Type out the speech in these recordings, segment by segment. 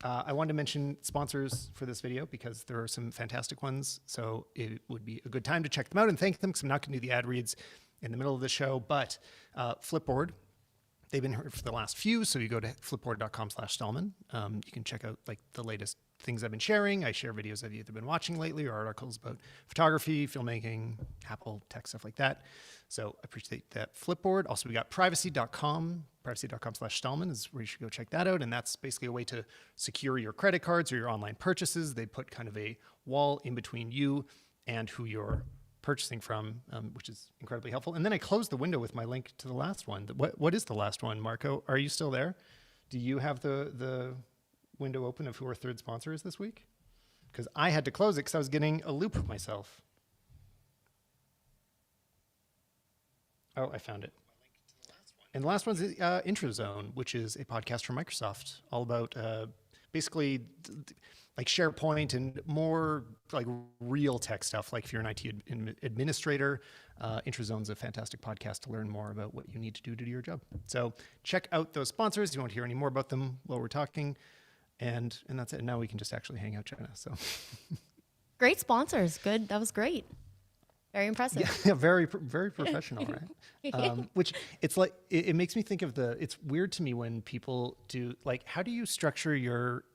I wanted to mention sponsors for this video because there are some fantastic ones. So it would be a good time to check them out and thank them because I'm not going to do the ad reads in the middle of the show. But Flipboard, they've been here for the last few. So you go to flipboard.com/Stallman. You can check out like the latest things I've been sharing. I share videos I've either been watching lately or articles about photography, filmmaking, Apple tech, stuff like that. So I appreciate that. Flipboard. Also, we got privacy.com. Privacy.com/Stallman is where you should go check that out. And that's basically a way to secure your credit cards or your online purchases. They put kind of a wall in between you and who you're purchasing from, which is incredibly helpful. And then I closed the window with my link to the last one. What is the last one, Marco? Are you still there? Do you have the window open of who our third sponsor is this week? Because I had to close it because I was getting a loop of myself. Oh, I found it. And the last one's IntroZone, which is a podcast from Microsoft, all about basically like SharePoint and more like real tech stuff. Like if you're an IT administrator, IntroZone's a fantastic podcast to learn more about what you need to do your job. So check out those sponsors. If you want to hear any more about them while we're talking. And that's it. And now we can just actually hang out, Jenna. So great sponsors. Good. That was great. Very impressive. Yeah, very professional, right? Which it's like, it makes me think of it's weird to me when people do, like, how do you structure your,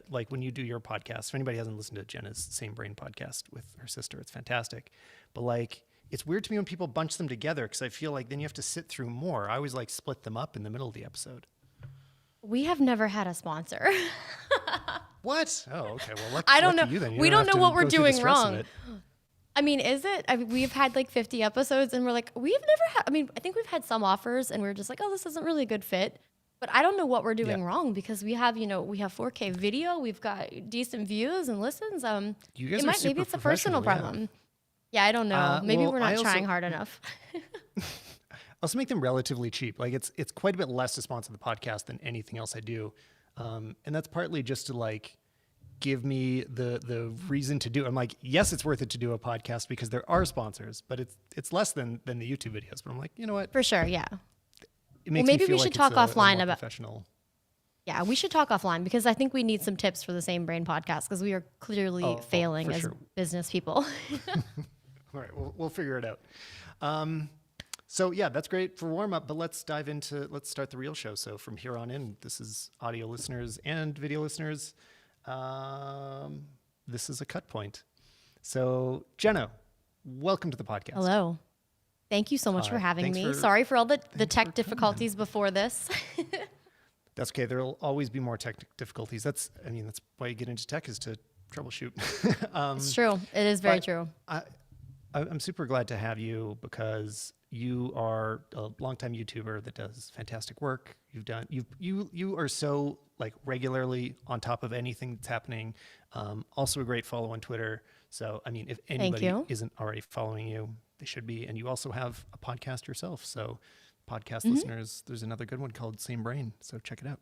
like when you do your podcast? If anybody hasn't listened to Jenna's Same Brain podcast with her sister, it's fantastic. But like, it's weird to me when people bunch them together because I feel like then you have to sit through more. I always like split them up in the middle of the episode. We have never had a sponsor. What? Oh, okay. Well, I don't know. We don't know what we're doing wrong. I mean, is it? I mean, we've had like 50 episodes and we're like, we've never had, I mean, I think we've had some offers and we're just like, oh, this isn't really a good fit. But I don't know what we're doing wrong because we have, we have 4K video, we've got decent views and listens. You guys are super maybe it's a personal problem. Yeah, I don't know. Maybe we're not trying hard enough. Also make them relatively cheap. Like it's quite a bit less to sponsor the podcast than anything else I do. And that's partly just to like give me the reason to do. I'm like, yes, it's worth it to do a podcast because there are sponsors, but it's less than the YouTube videos. But I'm like, you know what? For sure, yeah. It makes maybe me feel we should like talk offline about professional. Yeah, we should talk offline because I think we need some tips for the Same Brain podcast because we are clearly failing as business people. All right, we'll figure it out. So yeah, that's great for warm up, but let's start the real show. So from here on in, this is audio listeners and video listeners. This is a cut point. So Jenna, welcome to the podcast. Hello. Thank you so much for having me. Sorry for all the tech difficulties before this. That's okay. There'll always be more tech difficulties. That's why you get into tech is to troubleshoot. It's true. It is very true. I'm super glad to have you because you are a longtime YouTuber that does fantastic work. You are so like regularly on top of anything that's happening. Also a great follow on Twitter. So, I mean, if anybody isn't already following you, they should be. And you also have a podcast yourself. So podcast listeners, there's another good one called Same Brain. So check it out.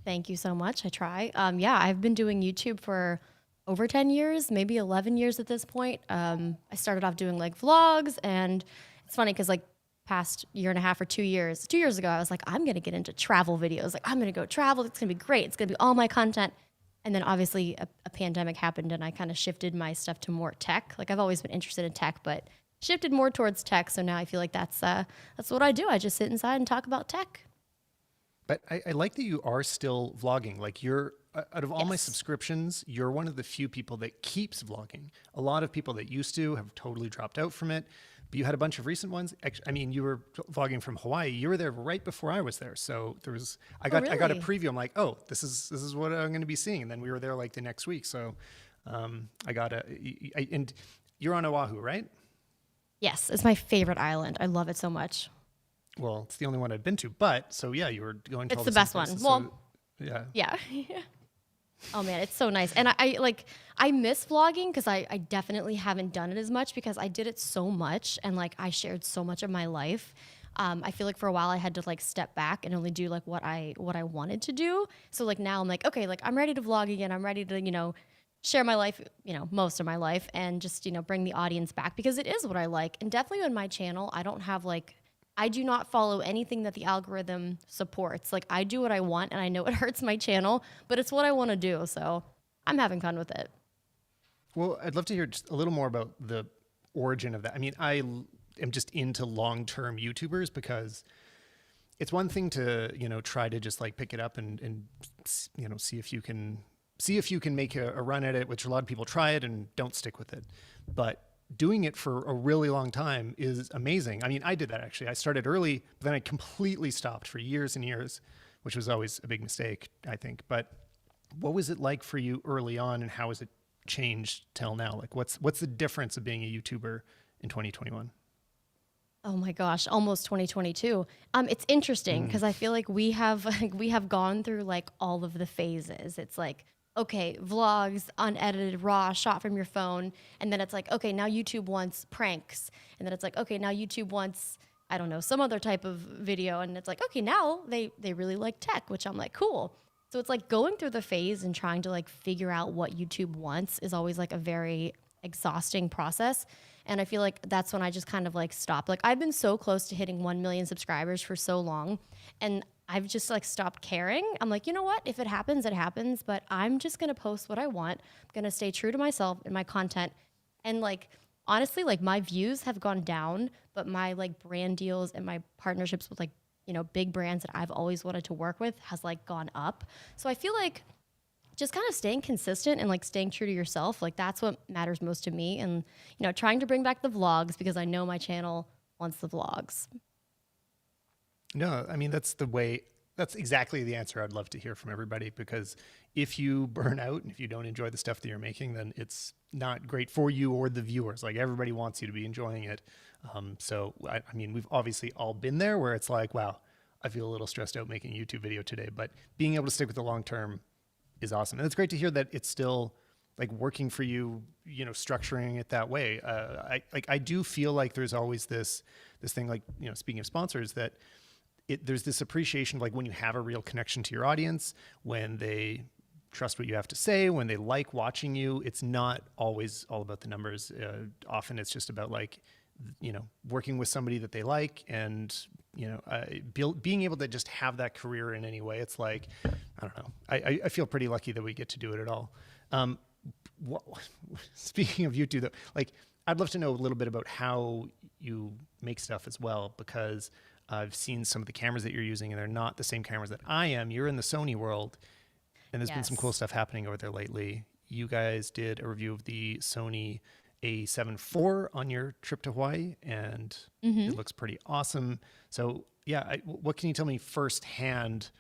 Thank you so much. I try. Yeah, I've been doing YouTube for over 10 years, maybe 11 years at this point. I started off doing like vlogs, and it's funny because like past year and a half or 2 years ago, I was like, I'm going to get into travel videos. Like I'm going to go travel. It's going to be great. It's going to be all my content. And then obviously a pandemic happened and I kind of shifted my stuff to more tech. Like I've always been interested in tech, but shifted more towards tech. So now I feel like that's what I do. I just sit inside and talk about tech. But I like that you are still vlogging. Like you're, out of all my subscriptions, you're one of the few people that keeps vlogging. A lot of people that used to have totally dropped out from it. But you had a bunch of recent ones. I mean, you were vlogging from Hawaii. You were there right before I was there. So there was, I got a preview. I'm like, oh, this is what I'm going to be seeing. And then we were there like the next week. So and you're on Oahu, right? Yes, it's my favorite island. I love it so much. Well, it's the only one I've been to. But so yeah, you were going to. It's the best one. Well, yeah. Oh man, it's so nice. And I miss vlogging because I definitely haven't done it as much because I did it so much and like I shared so much of my life. I feel like for a while I had to like step back and only do like what I wanted to do. So like now I'm like, okay, like I'm ready to vlog again. I'm ready to, share my life, most of my life and just, bring the audience back because it is what I like. And definitely on my channel, I don't have like I do not follow anything that the algorithm supports. Like I do what I want, and I know it hurts my channel, but it's what I want to do. So I'm having fun with it. Well, I'd love to hear just a little more about the origin of that. I mean, am just into long-term YouTubers because it's one thing to, try to just like pick it up and see if you can make a run at it, which a lot of people try it and don't stick with it. But doing it for a really long time is amazing. I mean, I did that actually. I started early, but then I completely stopped for years and years, which was always a big mistake, I think. But what was it like for you early on, and how has it changed till now? Like what's the difference of being a YouTuber in 2021? Oh my gosh, almost 2022. It's interesting because I feel like we have gone through like all of the phases. It's like, okay, vlogs, unedited, raw, shot from your phone, and then it's like, okay, now YouTube wants pranks, and then it's like, okay, now YouTube wants, I don't know, some other type of video, and it's like, okay, now they really like tech, which I'm like, cool. So it's like going through the phase and trying to like figure out what YouTube wants is always like a very exhausting process. And I feel like that's when I just kind of like stopped. Like I've been so close to hitting 1 million subscribers for so long, and I've just like stopped caring. I'm like, you know what? If it happens, it happens, but I'm just going to post what I want. I'm going to stay true to myself and my content. And like, honestly, like my views have gone down, but my like brand deals and my partnerships with like, big brands that I've always wanted to work with has like gone up. So I feel like just kind of staying consistent and like staying true to yourself, like that's what matters most to me. And, trying to bring back the vlogs because I know my channel wants the vlogs. No, I mean, that's exactly the answer I'd love to hear from everybody, because if you burn out and if you don't enjoy the stuff that you're making, then it's not great for you or the viewers. Like everybody wants you to be enjoying it. So, I mean, we've obviously all been there where it's like, wow, I feel a little stressed out making a YouTube video today, but being able to stick with the long term is awesome. And it's great to hear that it's still like working for you, structuring it that way. I do feel like there's always this thing, like, speaking of sponsors, that there's this appreciation of like when you have a real connection to your audience, when they trust what you have to say, when they like watching you. It's not always all about the numbers. Often it's just about like, working with somebody that they like, and being able to just have that career in any way. It's like, I don't know. I feel pretty lucky that we get to do it at all. Speaking of YouTube, though, like I'd love to know a little bit about how you make stuff as well, because I've seen some of the cameras that you're using, and they're not the same cameras that I am. You're in the Sony world, and there's been some cool stuff happening over there lately. You guys did a review of the Sony A7 IV on your trip to Hawaii, and it looks pretty awesome. So yeah, what can you tell me firsthand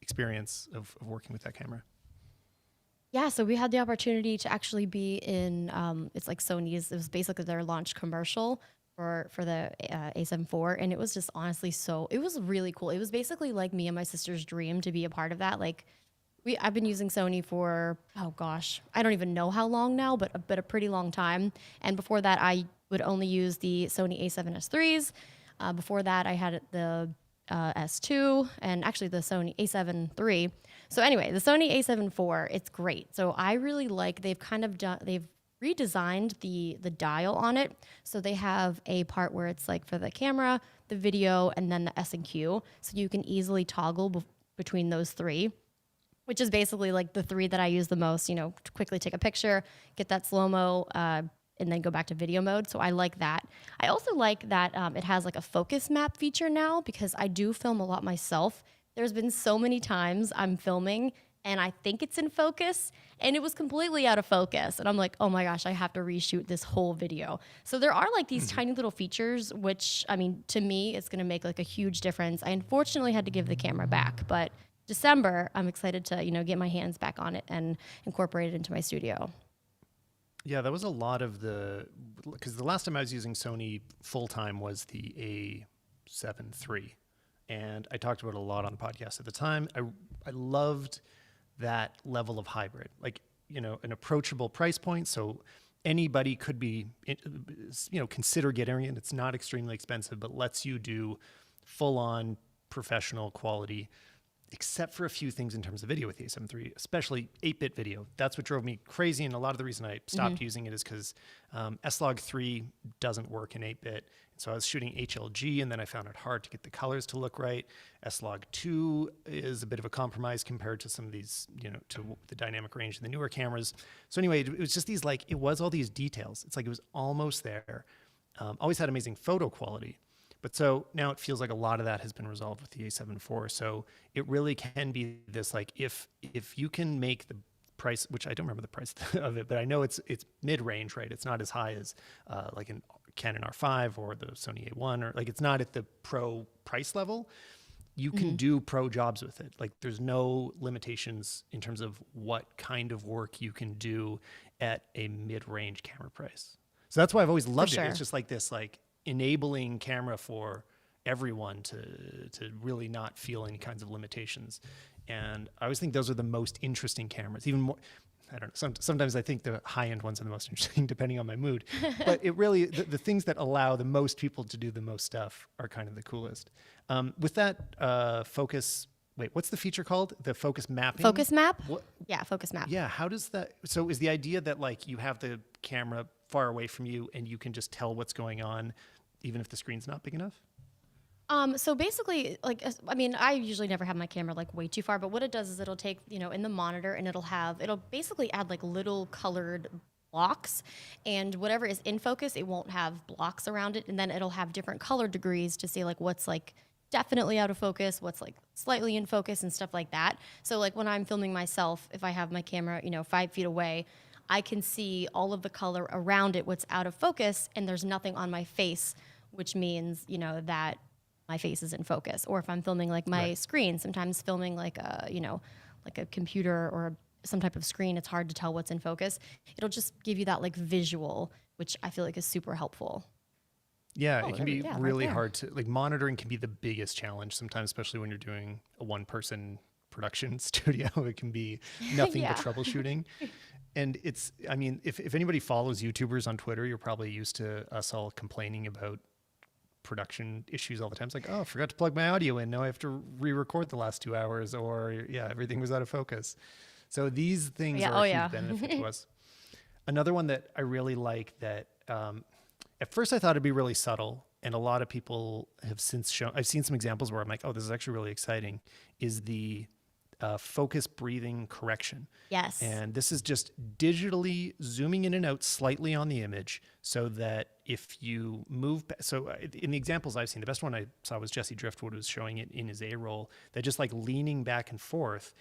experience of working with that camera? Yeah, so we had the opportunity to actually be in, it's like Sony's, it was basically their launch commercial for the A7 IV, and it was just honestly it was really cool. It was basically like me and my sister's dream to be a part of that. Like I've been using Sony for, oh gosh, I don't even know how long now, but a pretty long time. And before that, I would only use the Sony A7S IIIs. Before that, I had the S2 and actually the Sony A7 III. So anyway, the Sony A7 IV, it's great. So I really like, they've redesigned the dial on it. So they have a part where it's like for the camera, the video, and then the S and Q. So you can easily toggle between those three, which is basically like the three that I use the most, to quickly take a picture, get that slow-mo, and then go back to video mode. So I like that. I also like that it has like a focus map feature now, because I do film a lot myself. There's been so many times I'm filming and I think it's in focus and it was completely out of focus. And I'm like, oh my gosh, I have to reshoot this whole video. So there are like these tiny little features, which, I mean, to me, it's going to make like a huge difference. I unfortunately had to give the camera back, but December, I'm excited to, get my hands back on it and incorporate it into my studio. Yeah, that was a lot of because the last time I was using Sony full time was the A7 III. And I talked about it a lot on the podcast at the time. I loved that level of hybrid, like, an approachable price point. So anybody could be, consider getting it. It's not extremely expensive, but lets you do full on professional quality, except for a few things in terms of video with the A7 III, especially 8-bit video. That's what drove me crazy. And a lot of the reason I stopped using it is because S-Log 3 doesn't work in 8-bit. So I was shooting HLG, and then I found it hard to get the colors to look right. S-Log2 is a bit of a compromise compared to some of these, to the dynamic range in the newer cameras. So anyway, it was just these it was all these details. It's like it was almost there. Always had amazing photo quality. But so now it feels like a lot of that has been resolved with the A7 IV. So it really can be this, if you can make the price, which I don't remember the price of it, but I know it's mid-range, right? It's not as high as like an Canon R5 or the Sony A1, or it's not at the pro price level. You can do pro jobs with it. There's no limitations in terms of what kind of work you can do at a mid-range camera price. So that's why I've always loved it. It's just this enabling camera for everyone to really not feel any kinds of limitations. And I always think those are the most interesting cameras. Even more, I don't know, sometimes I think the high-end ones are the most interesting depending on my mood. But it really, the things that allow the most people to do the most stuff are kind of the coolest. With that focus, what's the feature called? The focus mapping? Focus map? Yeah, focus map. Yeah, how does that, so is the idea that you have the camera far away from you and you can just tell what's going on even if the screen's not big enough? So basically, I usually never have my camera way too far, but what it does is it'll take, in the monitor, and it'll basically add little colored blocks, and whatever is in focus, it won't have blocks around it, and then it'll have different color degrees to see what's definitely out of focus, what's slightly in focus and stuff like that. So when I'm filming myself, if I have my camera, 5 feet away, I can see all of the color around it, what's out of focus, and there's nothing on my face, which means, that my face is in focus. Or if I'm filming my screen, sometimes filming a computer or some type of screen, it's hard to tell what's in focus. It'll just give you that visual, which I feel is super helpful. Yeah, it can be really hard to, monitoring can be the biggest challenge sometimes, especially when you're doing a one-person production studio. It can be nothing but troubleshooting. And if anybody follows YouTubers on Twitter, you're probably used to us all complaining about production issues all the time. It's I forgot to plug my audio in. Now I have to re-record the last 2 hours, or everything was out of focus. So these things are a huge benefit to us. Another one that I really like that at first I thought it'd be really subtle, and a lot of people have since shown, I've seen some examples where I'm oh, this is actually really exciting, is the focus breathing correction. Yes. And this is just digitally zooming in and out slightly on the image so that if you move, so in the examples I've seen, the best one I saw was Jesse Driftwood was showing it in his A-roll, that just leaning back and forth,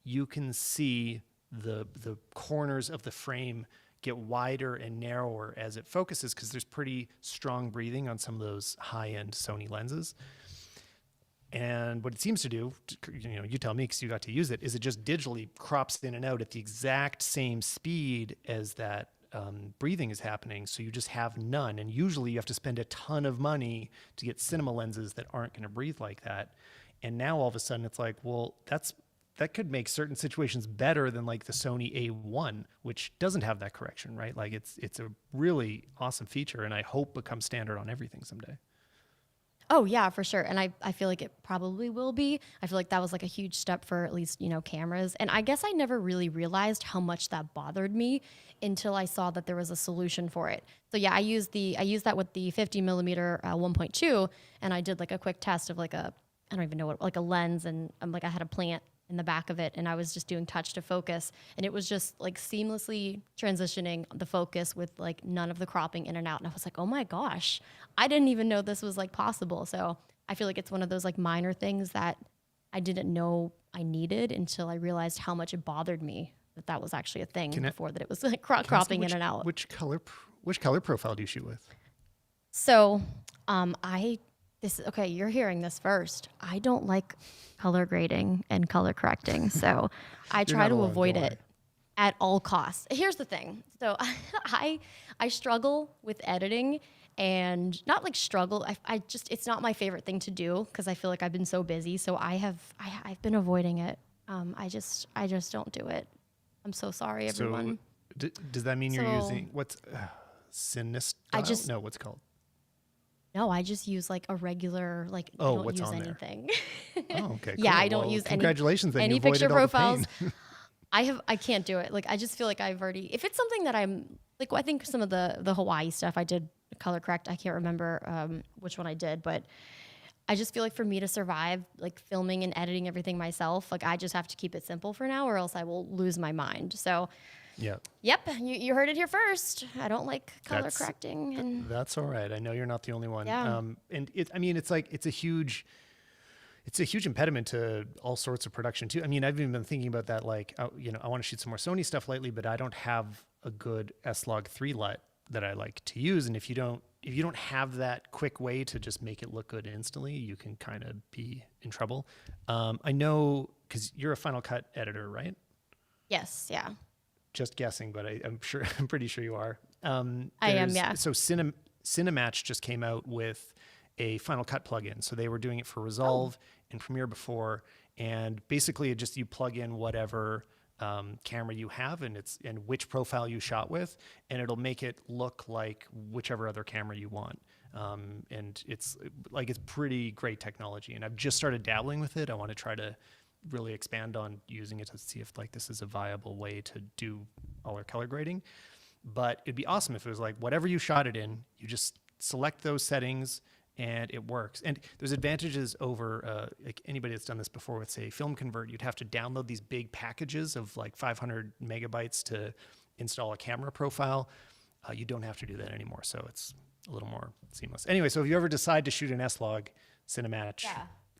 you can see the corners of the frame get wider and narrower as it focuses, because there's pretty strong breathing on some of those high-end Sony lenses. And what it seems to do, you tell me because you got to use it, is it just digitally crops in and out at the exact same speed as that breathing is happening. So you just have none. And usually you have to spend a ton of money to get cinema lenses that aren't going to breathe like that. And now all of a sudden it's well, that could make certain situations better than the Sony A1, which doesn't have that correction, right? It's a really awesome feature, and I hope becomes standard on everything someday. Oh yeah, for sure. And I feel it probably will be. I feel that was a huge step for at least, cameras. And I guess I never really realized how much that bothered me until I saw that there was a solution for it. So yeah, I used that with the 50 millimeter 1.2, and I did a quick test of I don't even know what, a lens, and I had a plant in the back of it, and I was just doing touch to focus, and it was just seamlessly transitioning the focus with none of the cropping in and out. And I was oh my gosh, I didn't even know this was possible. So I feel it's one of those minor things that I didn't know I needed until I realized how much it bothered me that was actually a thing before that it was cropping in and out. Which color profile do you shoot with? So okay, you're hearing this first. I don't like color grading and color correcting, so I try to avoid it at all costs. Here's the thing. So I struggle with editing, and not struggle. I just, it's not my favorite thing to do because I feel I've been so busy. So I've been avoiding it. I just don't do it. I'm so sorry, everyone. So does that mean you're using what's Cinestyle? No, what's it called? No, I just use a regular, I don't use anything. Oh, okay. Cool. Yeah, I don't use congratulations, any picture profiles. I can't do it. I just feel I've already, if it's something that I'm I think some of the Hawaii stuff I did color correct. I can't remember which one I did, but I just feel like for me to survive, like filming and editing everything myself, like I just have to keep it simple for now, or else I will lose my mind. So, Yeah. yep, you heard it here first. I don't like color correcting, and That's all right. I know you're not the only one. Yeah. And I mean, it's like, it's a huge impediment to all sorts of production too. I mean, I've even been thinking about that. Like, you know, I want to shoot some more Sony stuff lately, but I don't have a good S-Log3 LUT that I like to use. And if you don't have that quick way to just make it look good instantly, you can kind of be in trouble. I know, because you're a Final Cut editor, right? yes, yeah, Just guessing, but I'm pretty sure you are. I am, yeah. So Cinematch just came out with a Final Cut plugin. So they were doing it for Resolve and Premiere before, and basically you plug in whatever camera you have and which profile you shot with, and it'll make it look like whichever other camera you want. And it's pretty great technology. And I've just started dabbling with it. I want to try to really expand on using it to see if like this is a viable way to do all our color grading. But it'd be awesome if it was like whatever you shot it in, you just select those settings and it works. And there's advantages over like anybody that's done this before with, say, Film Convert. You'd have to download these big packages of like 500 megabytes to install a camera profile. You don't have to do that anymore, so it's a little more seamless. Anyway, so if you ever decide to shoot an S-Log, Cinematch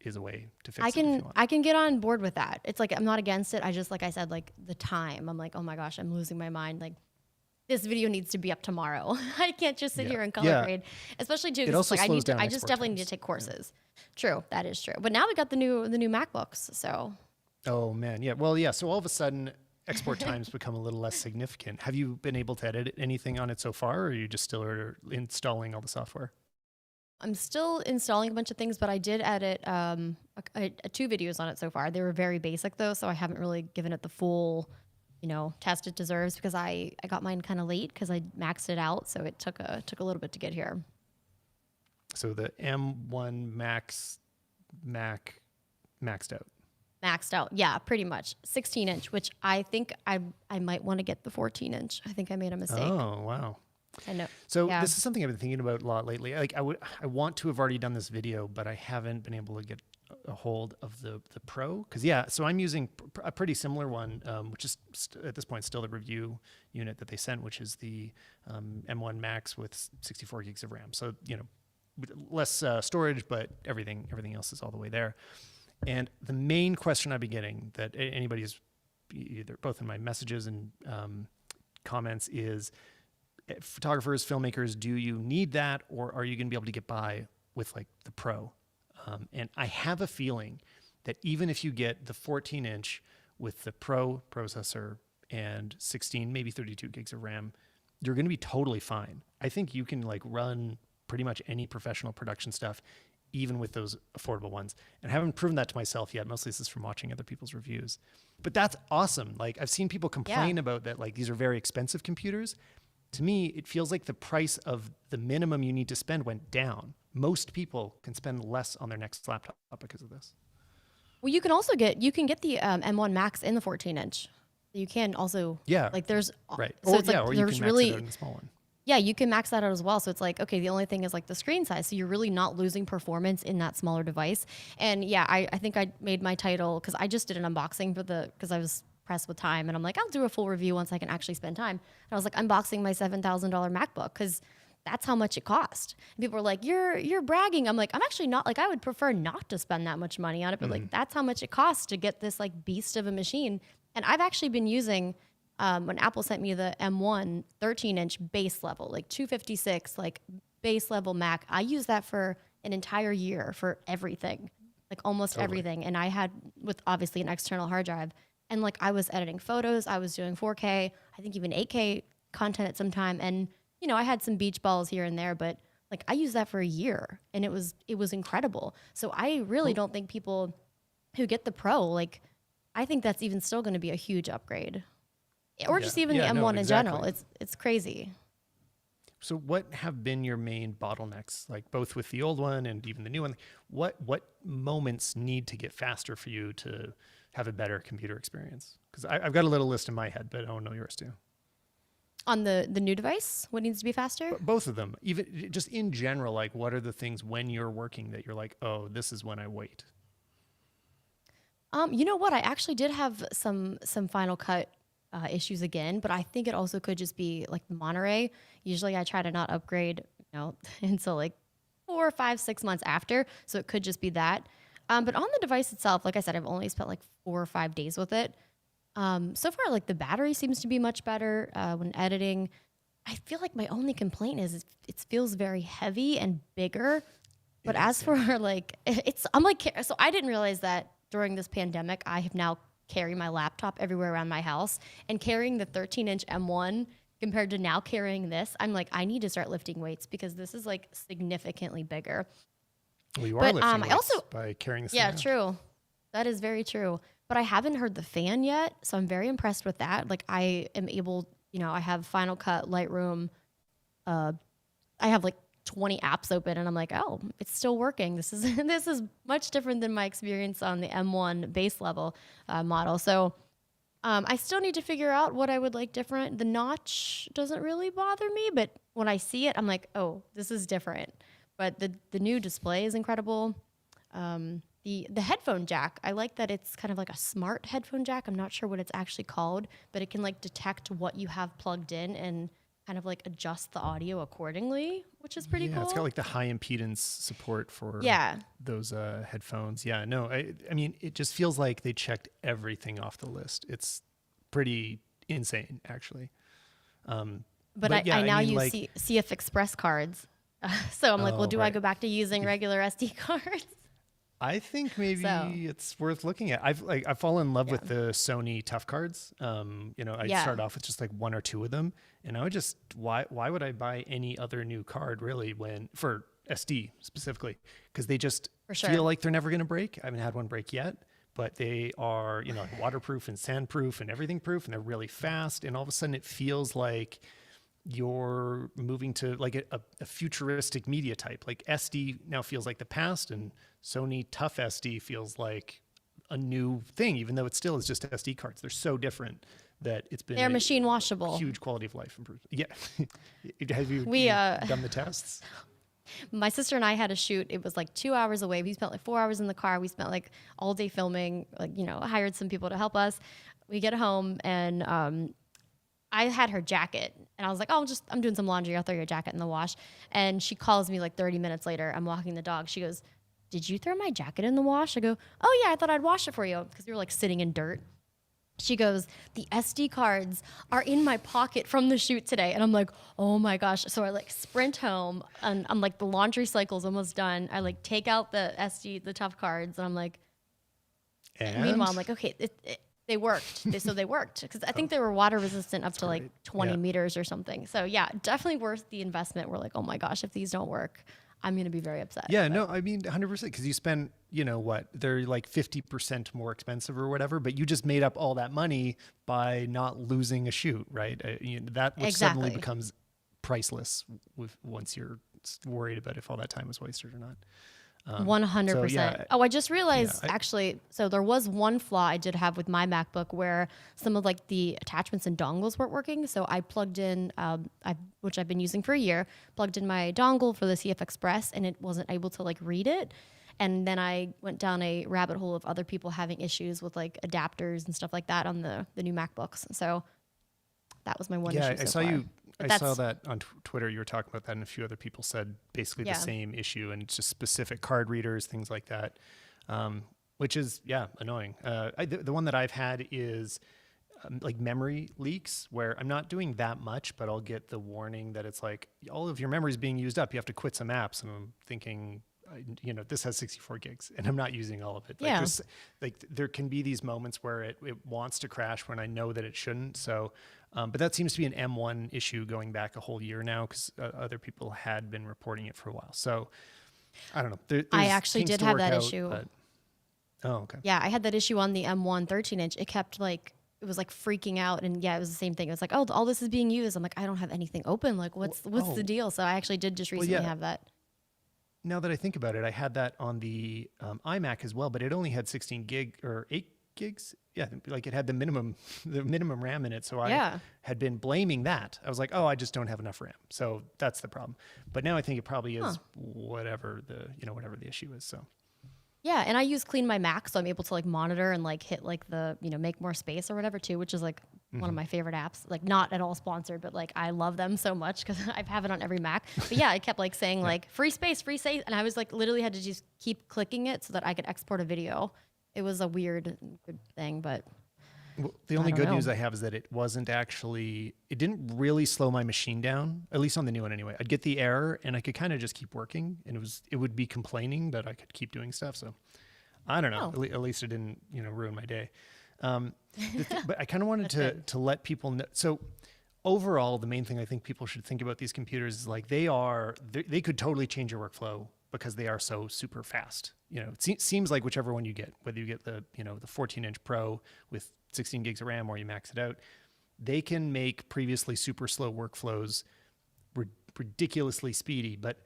is a way to fix it if you want. I can get on board with that. It's like I'm not against it. I just, like I said, like the time. I'm like, oh my gosh, I'm losing my mind. Like, this video needs to be up tomorrow. I can't just sit here and color grade, especially too. It also like, slows down I just definitely need to take courses. True, that is true. But now we got the new MacBooks, so. Oh man, yeah. Well, yeah. So all of a sudden, export times become a little less significant. Have you been able to edit anything on it so far, or are you just still installing all the software? I'm still installing a bunch of things, but I did edit 2 videos on it so far. They were very basic though, so I haven't really given it the full, test it deserves, because I got mine kind of late because I maxed it out, so it took a little bit to get here. So the M1 Max Mac maxed out. Maxed out, yeah, pretty much 16-inch, which I think I might want to get the 14-inch. I think I made a mistake. Oh wow. I know. So this is something I've been thinking about a lot lately. Like I want to have already done this video, but I haven't been able to get a hold of the Pro. So I'm using a pretty similar one, which is at this point still the review unit that they sent, which is the M1 Max with 64 gigs of RAM. So, less storage, but everything else is all the way there. And the main question I've been getting that anybody's both in my messages and comments is, photographers, filmmakers, do you need that, or are you going to be able to get by with like the Pro? And I have a feeling that even if you get the 14-inch with the Pro processor and 16, maybe 32 gigs of RAM, you're going to be totally fine. I think you can like run pretty much any professional production stuff, even with those affordable ones. And I haven't proven that to myself yet. Mostly this is from watching other people's reviews. But that's awesome. Like I've seen people complain about that, like these are very expensive computers. To me, it feels like the price of the minimum you need to spend went down. Most people can spend less on their next laptop because of this. Well, you can also get the M1 Max in the 14-inch. You can also like there's right. So or it's like or you there's can really max it out in the small one. Yeah, you can max that out as well. So it's like, okay, the only thing is like the screen size. So you're really not losing performance in that smaller device. And yeah, I think I made my title because I just did an unboxing because I was pressed with time, and I'm like, I'll do a full review once I can actually spend time. And I was like, unboxing my $7,000 MacBook because that's how much it cost. And people were like, you're bragging. I'm like, I'm actually not. Like, I would prefer not to spend that much money on it, but like that's how much it costs to get this like beast of a machine. And I've actually been using when Apple sent me the M1 13-inch base level, like 256, like base level Mac. I used that for an entire year for everything, like almost everything. And I had with obviously an external hard drive. And like I was editing photos, I was doing 4K, I think even 8K content at some time. And, I had some beach balls here and there, but like I used that for a year and it was incredible. So I really don't think people who get the Pro, like I think that's even still going to be a huge upgrade. Or just even the M1 in general. It's crazy. So what have been your main bottlenecks, like both with the old one and even the new one? What moments need to get faster for you to have a better computer experience? Because I've got a little list in my head, but I don't know yours too. On the new device, what needs to be faster? Both of them, even just in general, like what are the things when you're working that you're like, oh, this is when I wait? You know what? I actually did have some Final Cut issues again, but I think it also could just be like the Monterey. Usually, I try to not upgrade, until like 4, 5, 6 months after. So it could just be that. But on the device itself, like I said, I've only spent like 4 or 5 days with it. So far, like the battery seems to be much better when editing. I feel like my only complaint is it feels very heavy and bigger. But as for like, I'm like, so I didn't realize that during this pandemic, I have now carried my laptop everywhere around my house, and carrying the 13-inch M1 compared to now carrying this, I'm like, I need to start lifting weights because this is like significantly bigger. Well, you are lifting weights also, by carrying this. Yeah, true. That is very true. But I haven't heard the fan yet, so I'm very impressed with that. Like I am able, I have Final Cut, Lightroom. I have like 20 apps open, and I'm like, oh, it's still working. This is much different than my experience on the M1 base level model. So I still need to figure out what I would like different. The notch doesn't really bother me, but when I see it, I'm like, oh, this is different. But the new display is incredible. The headphone jack, I like that it's kind of like a smart headphone jack. I'm not sure what it's actually called, but it can like detect what you have plugged in and kind of like adjust the audio accordingly, which is pretty cool. Yeah, it's got like the high impedance support for those headphones. Yeah, no, I mean, it just feels like they checked everything off the list. It's pretty insane, actually. But I now use like, CF Express cards. So I'm like, well, do I go back to using regular SD cards? I think maybe it's worth looking at. I've fallen in love with the Sony Tough Cards. I start off with just like 1 or 2 of them, and I would just why would I buy any other new card really for SD specifically? Because they just feel like they're never going to break. I haven't had one break yet, but they are waterproof and sandproof and everything proof, and they're really fast. And all of a sudden, it feels like you're moving to like a futuristic media type. Like SD now feels like the past, and Sony Tough SD feels like a new thing, even though it still is just SD cards. They're so different that it's been they're machine washable. Huge quality of life improvement. Yeah. Have you done the tests? My sister and I had a shoot. It was like 2 hours away. We spent like 4 hours in the car. We spent like all day filming, like, hired some people to help us. We get home, and I had her jacket, and I was like, oh, I'm doing some laundry. I'll throw your jacket in the wash. And she calls me like 30 minutes later. I'm walking the dog. She goes, did you throw my jacket in the wash? I go, oh yeah, I thought I'd wash it for you, because we were like sitting in dirt. She goes, the SD cards are in my pocket from the shoot today. And I'm like, oh my gosh. So I like sprint home, and I'm like, the laundry cycle's almost done. I like take out the tough cards, and I'm like, meanwhile, I'm like, okay, they worked. They worked, because I think they were water resistant up to like 20 meters or something. So yeah, definitely worth the investment. We're like, oh my gosh, if these don't work, I'm going to be very upset. Yeah, no, I mean, 100%, because you spend, they're like 50% more expensive or whatever, but you just made up all that money by not losing a shoot, right? That which suddenly becomes priceless once you're worried about if all that time was wasted or not. 100%. Oh, I just realized actually, so there was one flaw I did have with my MacBook where some of like the attachments and dongles weren't working. So I plugged in, which I've been using for a year, plugged in my dongle for the CF Express, and it wasn't able to like read it. And then I went down a rabbit hole of other people having issues with like adapters and stuff like that on the new MacBooks. So that was my one issue so far. I saw that on Twitter. You were talking about that, and a few other people said basically the same issue, and it's just specific card readers, things like that, which is, annoying. The one that I've had is like memory leaks, where I'm not doing that much, but I'll get the warning that it's like, all of your memory is being used up. You have to quit some apps. And I'm thinking, this has 64 gigs, and I'm not using all of it. There can be these moments where it wants to crash when I know that it shouldn't. So, but that seems to be an M1 issue going back a whole year now, because other people had been reporting it for a while. So I don't know. I actually did have that issue. Oh, okay. Yeah, I had that issue on the M1 13-inch. It kept like, it was like freaking out, and it was the same thing. It was like, oh, all this is being used. I'm like, I don't have anything open. Like, what's the deal? So I actually did just recently have that. Now that I think about it, I had that on the iMac as well, but it only had 16 gig or 8 gigs. Yeah, like it had the minimum RAM in it. So I Yeah. had been blaming that. I was like, oh, I just don't have enough RAM. So that's the problem. But now I think it probably is whatever the issue is. So Yeah, and I use Clean My Mac, so I'm able to like monitor and like hit like the, make more space or whatever too, which is like one of my favorite apps. Like not at all sponsored, but like I love them so much because I have it on every Mac. But yeah, I kept like saying like free space, and I was like literally had to just keep clicking it so that I could export a video. It was a weird thing, but well, the only good news I have is that it didn't really slow my machine down, at least on the new one anyway. I'd get the error and I could kind of just keep working, and it would be complaining, but I could keep doing stuff. So I don't know. At least it didn't, ruin my day. But I kind of wanted to let people know. So overall, the main thing I think people should think about these computers is like they could totally change your workflow because they are so super fast. It seems like whichever one you get, whether you get the 14-inch Pro with 16 gigs of RAM or you max it out, they can make previously super slow workflows ridiculously speedy. But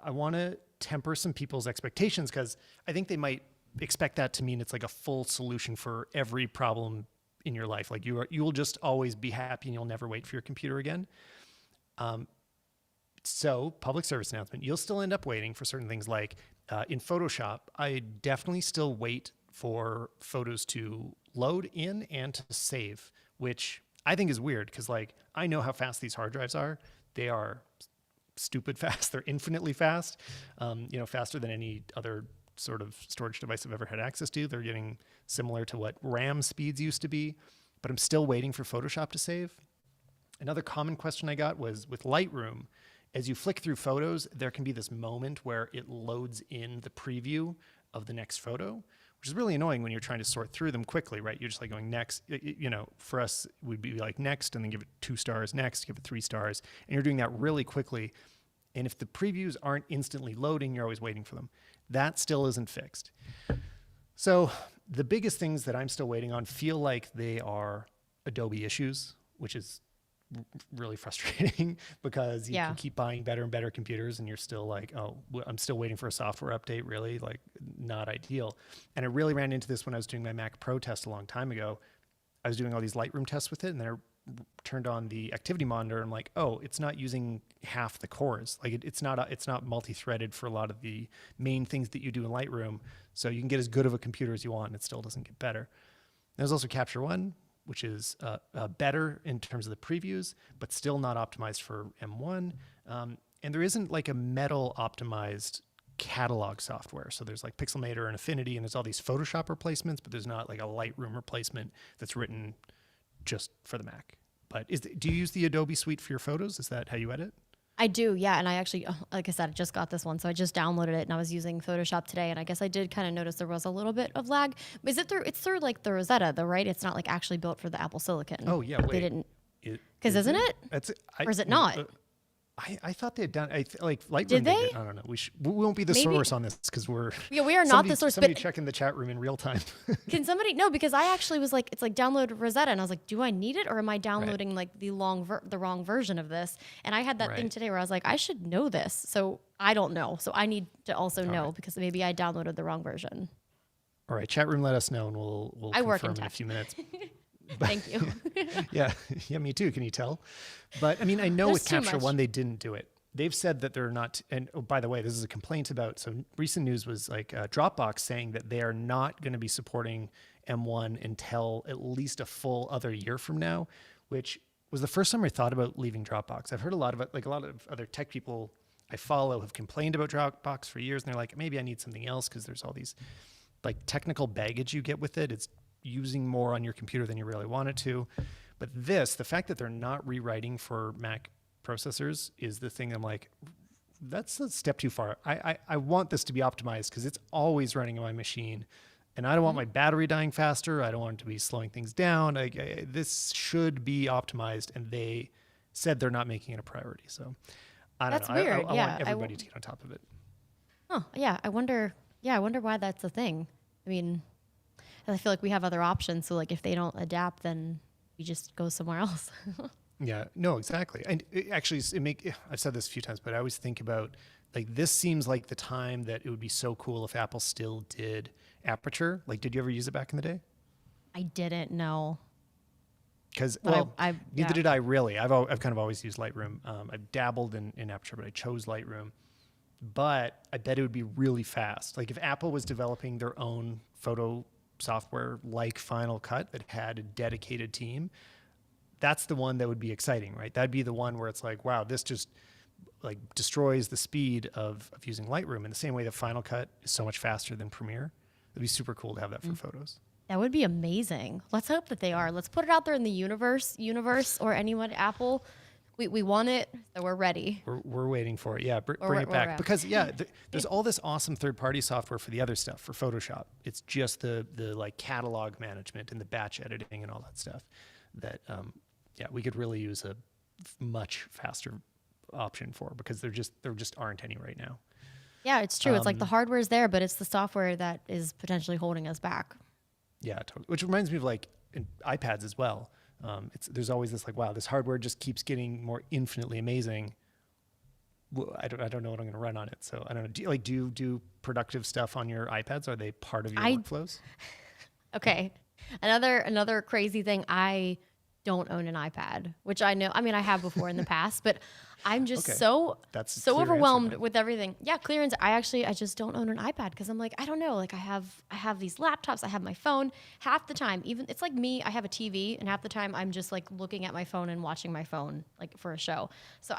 I want to temper some people's expectations because I think they might expect that to mean it's like a full solution for every problem in your life. Like you will just always be happy and you'll never wait for your computer again. So public service announcement, you'll still end up waiting for certain things like in Photoshop, I definitely still wait for photos to load in and to save, which I think is weird because like I know how fast these hard drives are. They are stupid fast. They're infinitely fast, faster than any other sort of storage device I've ever had access to. They're getting similar to what RAM speeds used to be, but I'm still waiting for Photoshop to save. Another common question I got was with Lightroom, as you flick through photos, there can be this moment where it loads in the preview of the next photo, which is really annoying when you're trying to sort through them quickly, right? You're just like going next, for us, we'd be like next and then give it 2 stars, next, give it 3 stars. And you're doing that really quickly. And if the previews aren't instantly loading, you're always waiting for them. That still isn't fixed. So the biggest things that I'm still waiting on feel like they are Adobe issues, which is really frustrating because you can keep buying better and better computers and you're still like, oh, I'm still waiting for a software update. Really, like, not ideal. And I really ran into this when I was doing my Mac Pro test a long time ago. I was doing all these Lightroom tests with it, and then I turned on the activity monitor. And I'm like, oh, it's not using half the cores. Like it's not multi-threaded for a lot of the main things that you do in Lightroom. So you can get as good of a computer as you want, and it still doesn't get better. There's also Capture One, which is better in terms of the previews, but still not optimized for M1. And there isn't like a Metal optimized catalog software. So there's like Pixelmator and Affinity, and there's all these Photoshop replacements, but there's not like a Lightroom replacement that's written just for the Mac. But do you use the Adobe suite for your photos? Is that how you edit? I do, yeah. And I actually, like I said, I just got this one. So I just downloaded it and I was using Photoshop today. And I guess I did kind of notice there was a little bit of lag. But it's through like the Rosetta though, right? It's not like actually built for the Apple Silicon. Oh, yeah. Wait. They didn't. Because isn't it? Or is it not? I thought they had done. Like Lightroom. Did they? I don't know. We won't be the source on this because we're. Yeah, we are not the source. Somebody check in the chat room in real time. Can somebody? No, because I actually was like, it's like download Rosetta, and I was like, do I need it, or am I downloading like the wrong version of this? And I had that thing today where I was like, I should know this, so I don't know. So I need to also know because maybe I downloaded the wrong version. All right, chat room, let us know, and we'll confirm in a few minutes. Thank you. yeah, me too. Can you tell? But I mean, I know with Capture One they didn't do it. They've said that they're not. And oh, by the way, this is a complaint about. So recent news was like Dropbox saying that they are not going to be supporting M1 until at least a full other year from now, which was the first time I thought about leaving Dropbox. I've heard a lot of other tech people I follow have complained about Dropbox for years, and they're like, maybe I need something else because there's all these like technical baggage you get with it. It's using more on your computer than you really want it to. But the fact that they're not rewriting for Mac processors is the thing I'm like, that's a step too far. I want this to be optimized because it's always running on my machine. And I don't want my battery dying faster. I don't want it to be slowing things down. This should be optimized. And they said they're not making it a priority. So I don't know. Weird. I want everybody to get on top of it. Oh, yeah. I wonder why that's a thing. I mean, I feel like we have other options. So like if they don't adapt, then we just go somewhere else. Yeah, no, exactly. And I've said this a few times, but I always think about like, this seems like the time that it would be so cool if Apple still did Aperture. Like, did you ever use it back in the day? I didn't know. Because, But well, neither yeah. did I really. I've kind of always used Lightroom. I've dabbled in Aperture, but I chose Lightroom. But I bet it would be really fast. Like if Apple was developing their own photo software like Final Cut that had a dedicated team, that's the one that would be exciting, right? That'd be the one where it's like, wow, this just like destroys the speed of using Lightroom in the same way that Final Cut is so much faster than Premiere. It'd be super cool to have that for photos. That would be amazing. Let's hope that they are. Let's put it out there in the universe, or anyone, Apple. We want it, so we're ready. We're waiting for it. Yeah, bring it we're back. around. Because, yeah, there's all this awesome third-party software for the other stuff, for Photoshop. It's just the like catalog management and the batch editing and all that stuff that, yeah, we could really use a much faster option for, because there just aren't any right now. Yeah, it's true. It's like the hardware is there, but it's the software that is potentially holding us back. Yeah, totally. Which reminds me of like in iPads as well. There's always this like, wow, this hardware just keeps getting more infinitely amazing. Well, I don't know what I'm going to run on it. So I don't know. Do you do productive stuff on your iPads? Are they part of your workflows? Okay. Another crazy thing. I don't own an iPad, which I know. I mean, I have before in the past, but I'm just That's a so clear overwhelmed answer. with everything. Yeah, clearance. I just don't own an iPad because I'm like, I don't know. Like I have these laptops. I have my phone. Half the time, even it's like me. I have a TV, and half the time I'm just like looking at my phone and watching my phone like for a show. So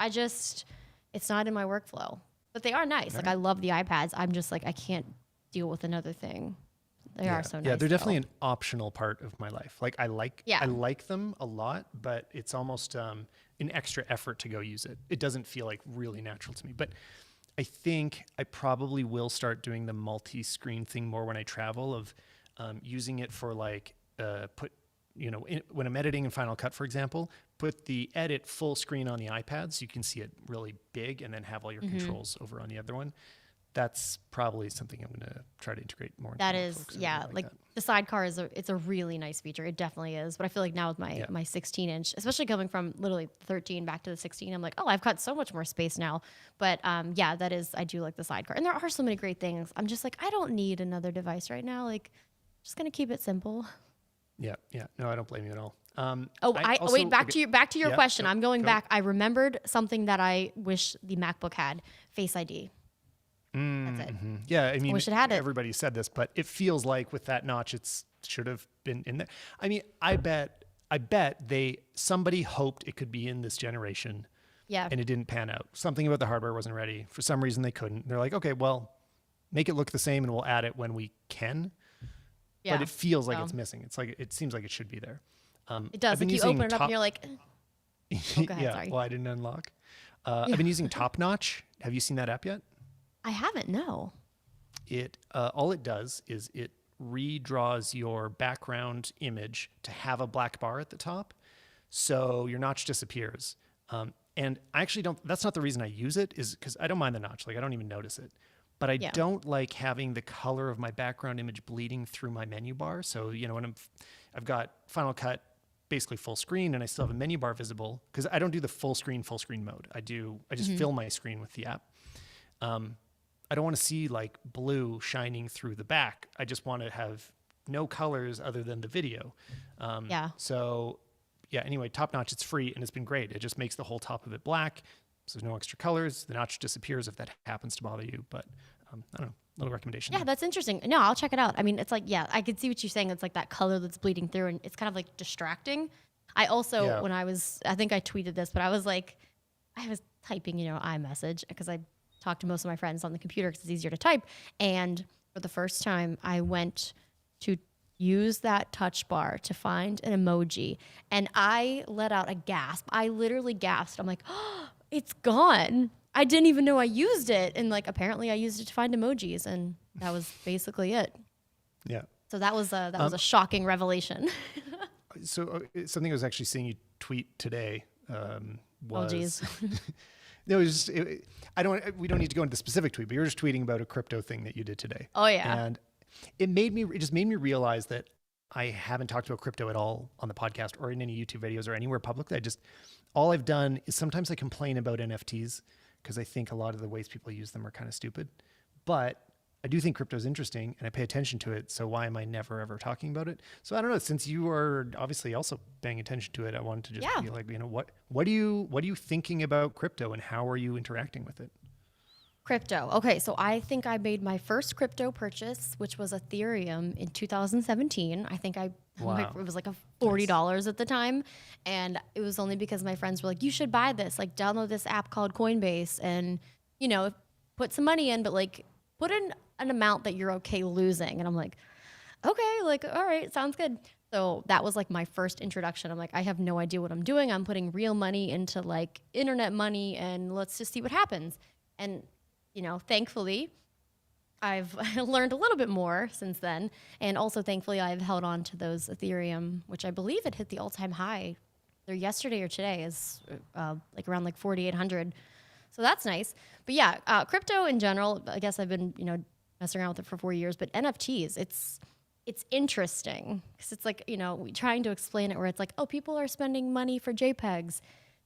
it's not in my workflow. But they are nice. Like I love the iPads. I'm just like I can't deal with another thing. They are so nice. Yeah, they're though. definitely an optional part of my life. Like I like them a lot, but it's almost an extra effort to go use it. It doesn't feel like really natural to me. But I think I probably will start doing the multi-screen thing more when I travel, of using it for like when I'm editing in Final Cut, for example, put the edit full screen on the iPad so you can see it really big, and then have all your controls over on the other one. That's probably something I'm going to try to integrate more. That is, yeah. Like the sidecar it's a really nice feature. It definitely is. But I feel like now with my 16-inch, especially coming from literally 13 back to the 16, I'm like, oh, I've got so much more space now. But yeah, I do like the sidecar. And there are so many great things. I'm just like, I don't need another device right now. Like, just going to keep it simple. Yeah. No, I don't blame you at all. Wait, back to your question. I'm going back. I remembered something that I wish the MacBook had: Face ID. That's it. Yeah, I mean, wish it had it. Everybody said this, but it feels like with that notch, should have been in there. I mean, I bet somebody hoped it could be in this generation. Yeah. And it didn't pan out. Something about the hardware wasn't ready. For some reason, they couldn't. They're like, okay, well, make it look the same, and we'll add it when we can. Yeah. But it feels like it's missing. It's like it seems like it should be there. It does. Like you open it up and you're like, oh, go ahead, yeah. sorry. Well, I didn't unlock. I've been using Top Notch. Have you seen that app yet? I haven't. No. It all it does is it redraws your background image to have a black bar at the top, so your notch disappears. And I actually don't. That's not the reason I use it. Is because I don't mind the notch. Like I don't even notice it. But I don't like having the color of my background image bleeding through my menu bar. So when I've got Final Cut basically full screen, and I still have a menu bar visible, because I don't do the full screen mode. I just fill my screen with the app. I don't want to see like blue shining through the back. I just want to have no colors other than the video. So yeah, anyway, Top Notch, it's free and it's been great. It just makes the whole top of it black. So there's no extra colors. The notch disappears if that happens to bother you. But I don't know, little recommendation. Yeah, that's interesting. No, I'll check it out. I mean, it's like, yeah, I could see what you're saying. It's like that color that's bleeding through, and it's kind of like distracting. I also, I think I tweeted this, but I was typing, iMessage, because I talk to most of my friends on the computer because it's easier to type. And for the first time, I went to use that touch bar to find an emoji, and I let out a gasp. I literally gasped. I'm like, oh, it's gone. I didn't even know I used it. And like, apparently I used it to find emojis, and that was basically it. Yeah. So that was a shocking revelation. So something I was actually seeing you tweet today was... Oh, geez. No, it was just, we don't need to go into the specific tweet, but you're just tweeting about a crypto thing that you did today. Oh, yeah. And it just made me realize that I haven't talked about crypto at all on the podcast or in any YouTube videos or anywhere publicly. All I've done is sometimes I complain about NFTs because I think a lot of the ways people use them are kind of stupid. But I do think crypto is interesting and I pay attention to it. So why am I never ever talking about it? So I don't know. Since you are obviously also paying attention to it, I wanted to just be like, what are you thinking about crypto and how are you interacting with it? Crypto. Okay, so I think I made my first crypto purchase, which was Ethereum in 2017. I think Wow. it was like a $40 at the time, and it was only because my friends were like, "You should buy this. Like, download this app called Coinbase, and put some money in, but like put in an amount that you're okay losing." And I'm like, "Okay, like all right, sounds good." So that was like my first introduction. I'm like, I have no idea what I'm doing. I'm putting real money into like internet money, and let's just see what happens. And thankfully, I've learned a little bit more since then. And also, thankfully, I've held on to those Ethereum, which I believe it hit the all-time high either yesterday or today is like around like 4,800. So that's nice. But yeah, crypto in general, I guess I've been, messing around with it for 4 years, but NFTs, it's interesting because it's like, trying to explain it where it's like, oh, people are spending money for JPEGs.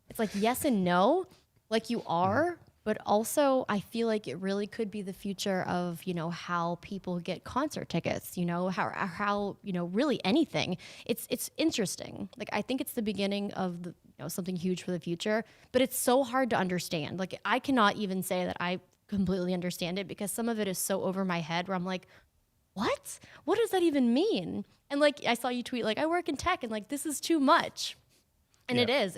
It's like, yes and no, like you are. But also, I feel like it really could be the future of, how people get concert tickets, how really anything. It's interesting. Like, I think it's the beginning of something huge for the future, but it's so hard to understand. Like, I cannot even say that I completely understand it because some of it is so over my head where I'm like, what? What does that even mean? And like, I saw you tweet, like, I work in tech and like, this is too much. And it is.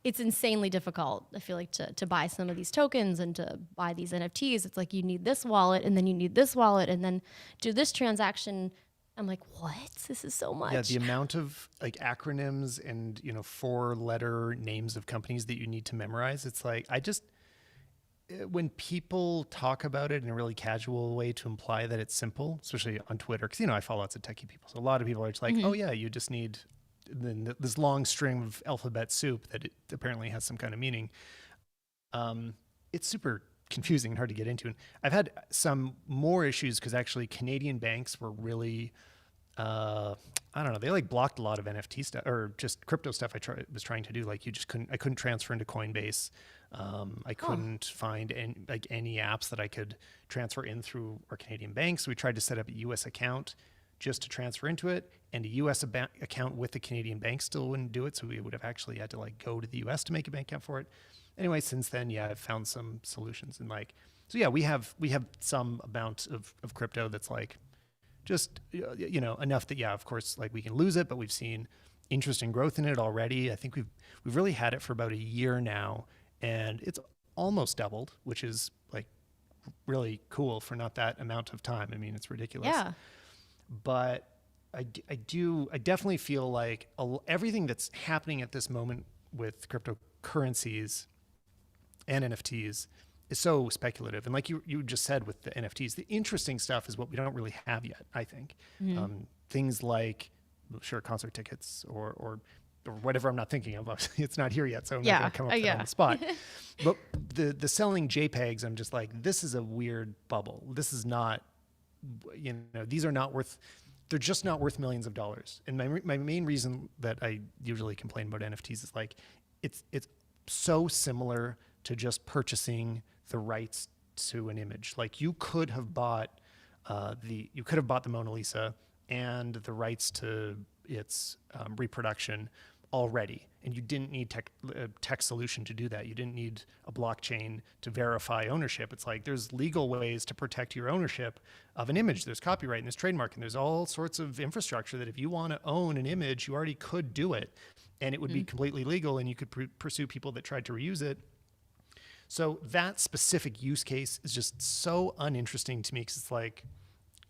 It's insanely difficult, I feel like, to buy some of these tokens and to buy these NFTs. It's like you need this wallet and then you need this wallet and then do this transaction. I'm like, what? This is so much. Yeah, the amount of like acronyms and 4-letter names of companies that you need to memorize. It's like when people talk about it in a really casual way to imply that it's simple, especially on Twitter, because I follow lots of techie people, so a lot of people are just like, oh yeah, you just need this long string of alphabet soup that it apparently has some kind of meaning. It's super confusing and hard to get into. And I've had some more issues because actually Canadian banks were really, I don't know, they like blocked a lot of NFT stuff or just crypto stuff I was trying to do. Like I couldn't transfer into Coinbase. I couldn't find any apps that I could transfer in through our Canadian banks. So we tried to set up a US account just to transfer into it, and a US account with the Canadian bank still wouldn't do it. So we would have actually had to like go to the US to make a bank account for it. Anyway, since then, I've found some solutions and we have some amount of crypto that's like just, enough that, of course, like we can lose it, but we've seen interesting growth in it already. I think we've really had it for about a year now and it's almost doubled, which is like really cool for not that amount of time. I mean, it's ridiculous. Yeah. But I definitely feel like everything that's happening at this moment with cryptocurrencies and NFTs is so speculative. And like you just said with the NFTs, the interesting stuff is what we don't really have yet, I think. Things like, sure, concert tickets or whatever I'm not thinking of. Obviously, it's not here yet, so I'm not going to come up with it on the spot. But the selling JPEGs, I'm just like, this is a weird bubble. This is not, these are not worth, they're just not worth millions of dollars. And my main reason that I usually complain about NFTs is like, it's so similar to just purchasing the rights to an image. Like you could have bought the Mona Lisa and the rights to its reproduction already, and you didn't need tech solution to do that. You didn't need a blockchain to verify ownership. It's like there's legal ways to protect your ownership of an image. There's copyright and there's trademark and there's all sorts of infrastructure that if you want to own an image, you already could do it, and it would be completely legal, and you could pursue people that tried to reuse it. So that specific use case is just so uninteresting to me because it's like,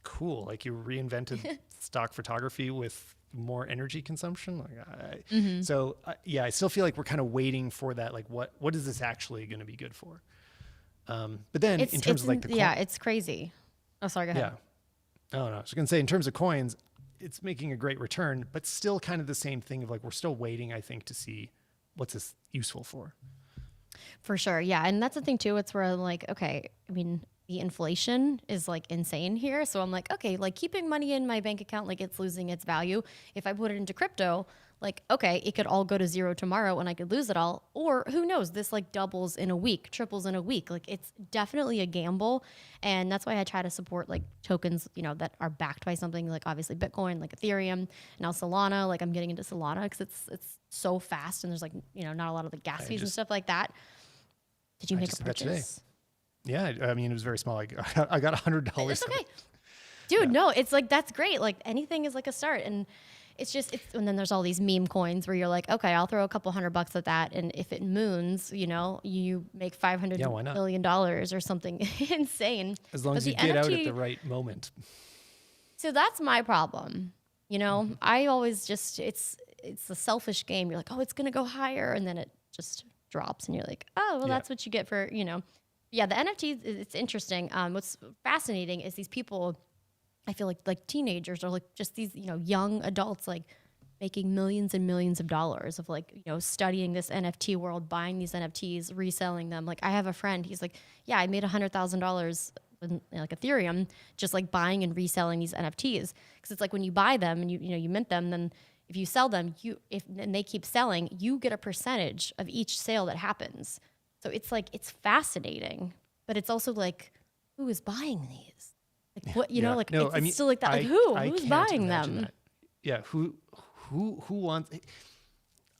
cool, like you reinvented stock photography with more energy consumption. So I still feel like we're kind of waiting for that. Like what is this actually going to be good for? But then in terms of like it's crazy. Oh, sorry, go ahead. Yeah. Oh no, I was going to say in terms of coins, it's making a great return, but still kind of the same thing of like, we're still waiting, I think, to see what's this useful for. For sure. Yeah. And that's the thing too. It's where I'm like, okay, I mean, the inflation is like insane here. So I'm like, okay, like keeping money in my bank account, like it's losing its value. If I put it into crypto, like, okay, it could all go to zero tomorrow and I could lose it all. Or who knows, this like doubles in a week, triples in a week. Like it's definitely a gamble. And that's why I try to support like tokens, you know, that are backed by something like obviously Bitcoin, like Ethereum, now Solana. Like I'm getting into Solana because it's so fast and there's like, you know, not a lot of the gas fees and stuff like that. Did you make a purchase? Yeah, I mean, it was very small. I got $100. It's okay. Dude, no, it's like, that's great. Like anything is like a start. And it's just, and then there's all these meme coins where you're like, okay, I'll throw a couple $100 at that. And if it moons, you know, you make $500 million or something insane. As long as you get out at the right moment. So that's my problem. You know, I always just, it's a selfish game. You're like, oh, it's going to go higher. And then it just drops and you're like, oh, well, that's what you get for, you know. Yeah, the NFTs, it's interesting. What's fascinating is these people, I feel like teenagers or like just these, you know, young adults like making millions and millions of dollars of like, you know, studying this NFT world, buying these NFTs, reselling them. Like I have a friend, he's like, yeah, I made $100,000 in like Ethereum, just like buying and reselling these NFTs. Cause it's like when you buy them and you mint them, then if you sell them, and they keep selling, you get a percentage of each sale that happens. So it's like, it's fascinating, but it's also like, who is buying these? Like what, you know, like no, it's still like that. Like who's buying them? That. Yeah. Who wants,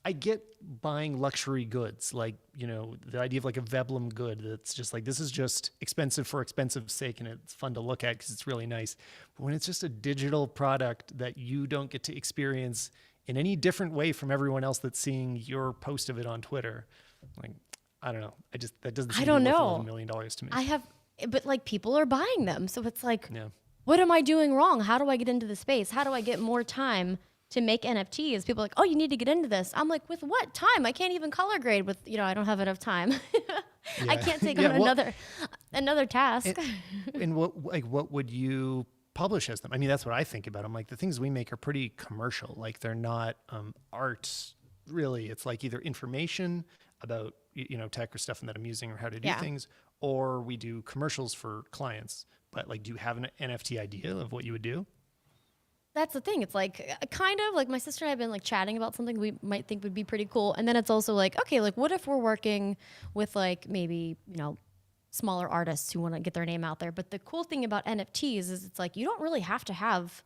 I get buying luxury goods. Like, you know, the idea of like a Veblen good that's just like, this is just expensive for expensive sake. And it's fun to look at because it's really nice. But when it's just a digital product that you don't get to experience in any different way from everyone else that's seeing your post of it on Twitter, like, I don't know. That doesn't seem to be worth $11 million to me. But like people are buying them. So it's like, what am I doing wrong? How do I get into the space? How do I get more time to make NFTs? People are like, oh, you need to get into this. I'm like, with what time? I can't even color grade with, you know, I don't have enough time. I can't take on another task. And what would you publish as them? I mean, that's what I think about them. Like the things we make are pretty commercial. Like they're not art really. It's like either information about, you know, tech or stuff that I'm using or how to do things, or we do commercials for clients. But like, do you have an NFT idea of what you would do? That's the thing. It's like kind of like my sister and I have been like chatting about something we might think would be pretty cool. And then it's also like, okay, like what if we're working with like maybe, you know, smaller artists who want to get their name out there. But the cool thing about NFTs is it's like, you don't really have to have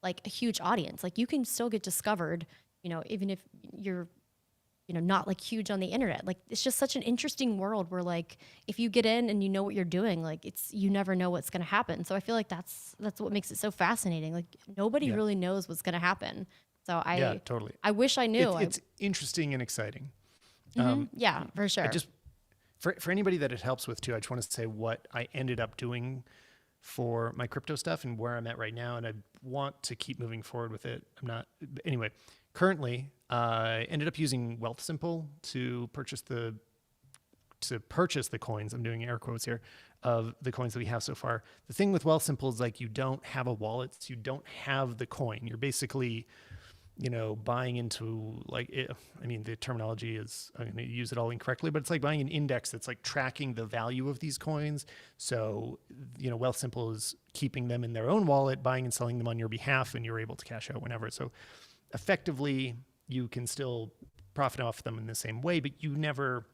like a huge audience. Like you can still get discovered, you know, even if you're, you know, not like huge on the internet. Like it's just such an interesting world where like, if you get in and you know what you're doing, like you never know what's going to happen. So I feel like that's what makes it so fascinating. Like nobody really knows what's going to happen. So totally. I wish I knew. It's interesting and exciting. Yeah, for sure. For anybody that it helps with too, I just want to say what I ended up doing for my crypto stuff and where I'm at right now. And I want to keep moving forward with it. Anyway, currently, I ended up using Wealthsimple to purchase the coins. I'm doing air quotes here of the coins that we have so far. The thing with Wealthsimple is like, you don't have a wallet. So you don't have the coin. You're basically, you know, buying into like, the terminology is, I'm going to use it all incorrectly, but it's like buying an index that's like tracking the value of these coins. So, you know, Wealthsimple is keeping them in their own wallet, buying and selling them on your behalf, and you're able to cash out whenever. So effectively, you can still profit off them in the same way, but you never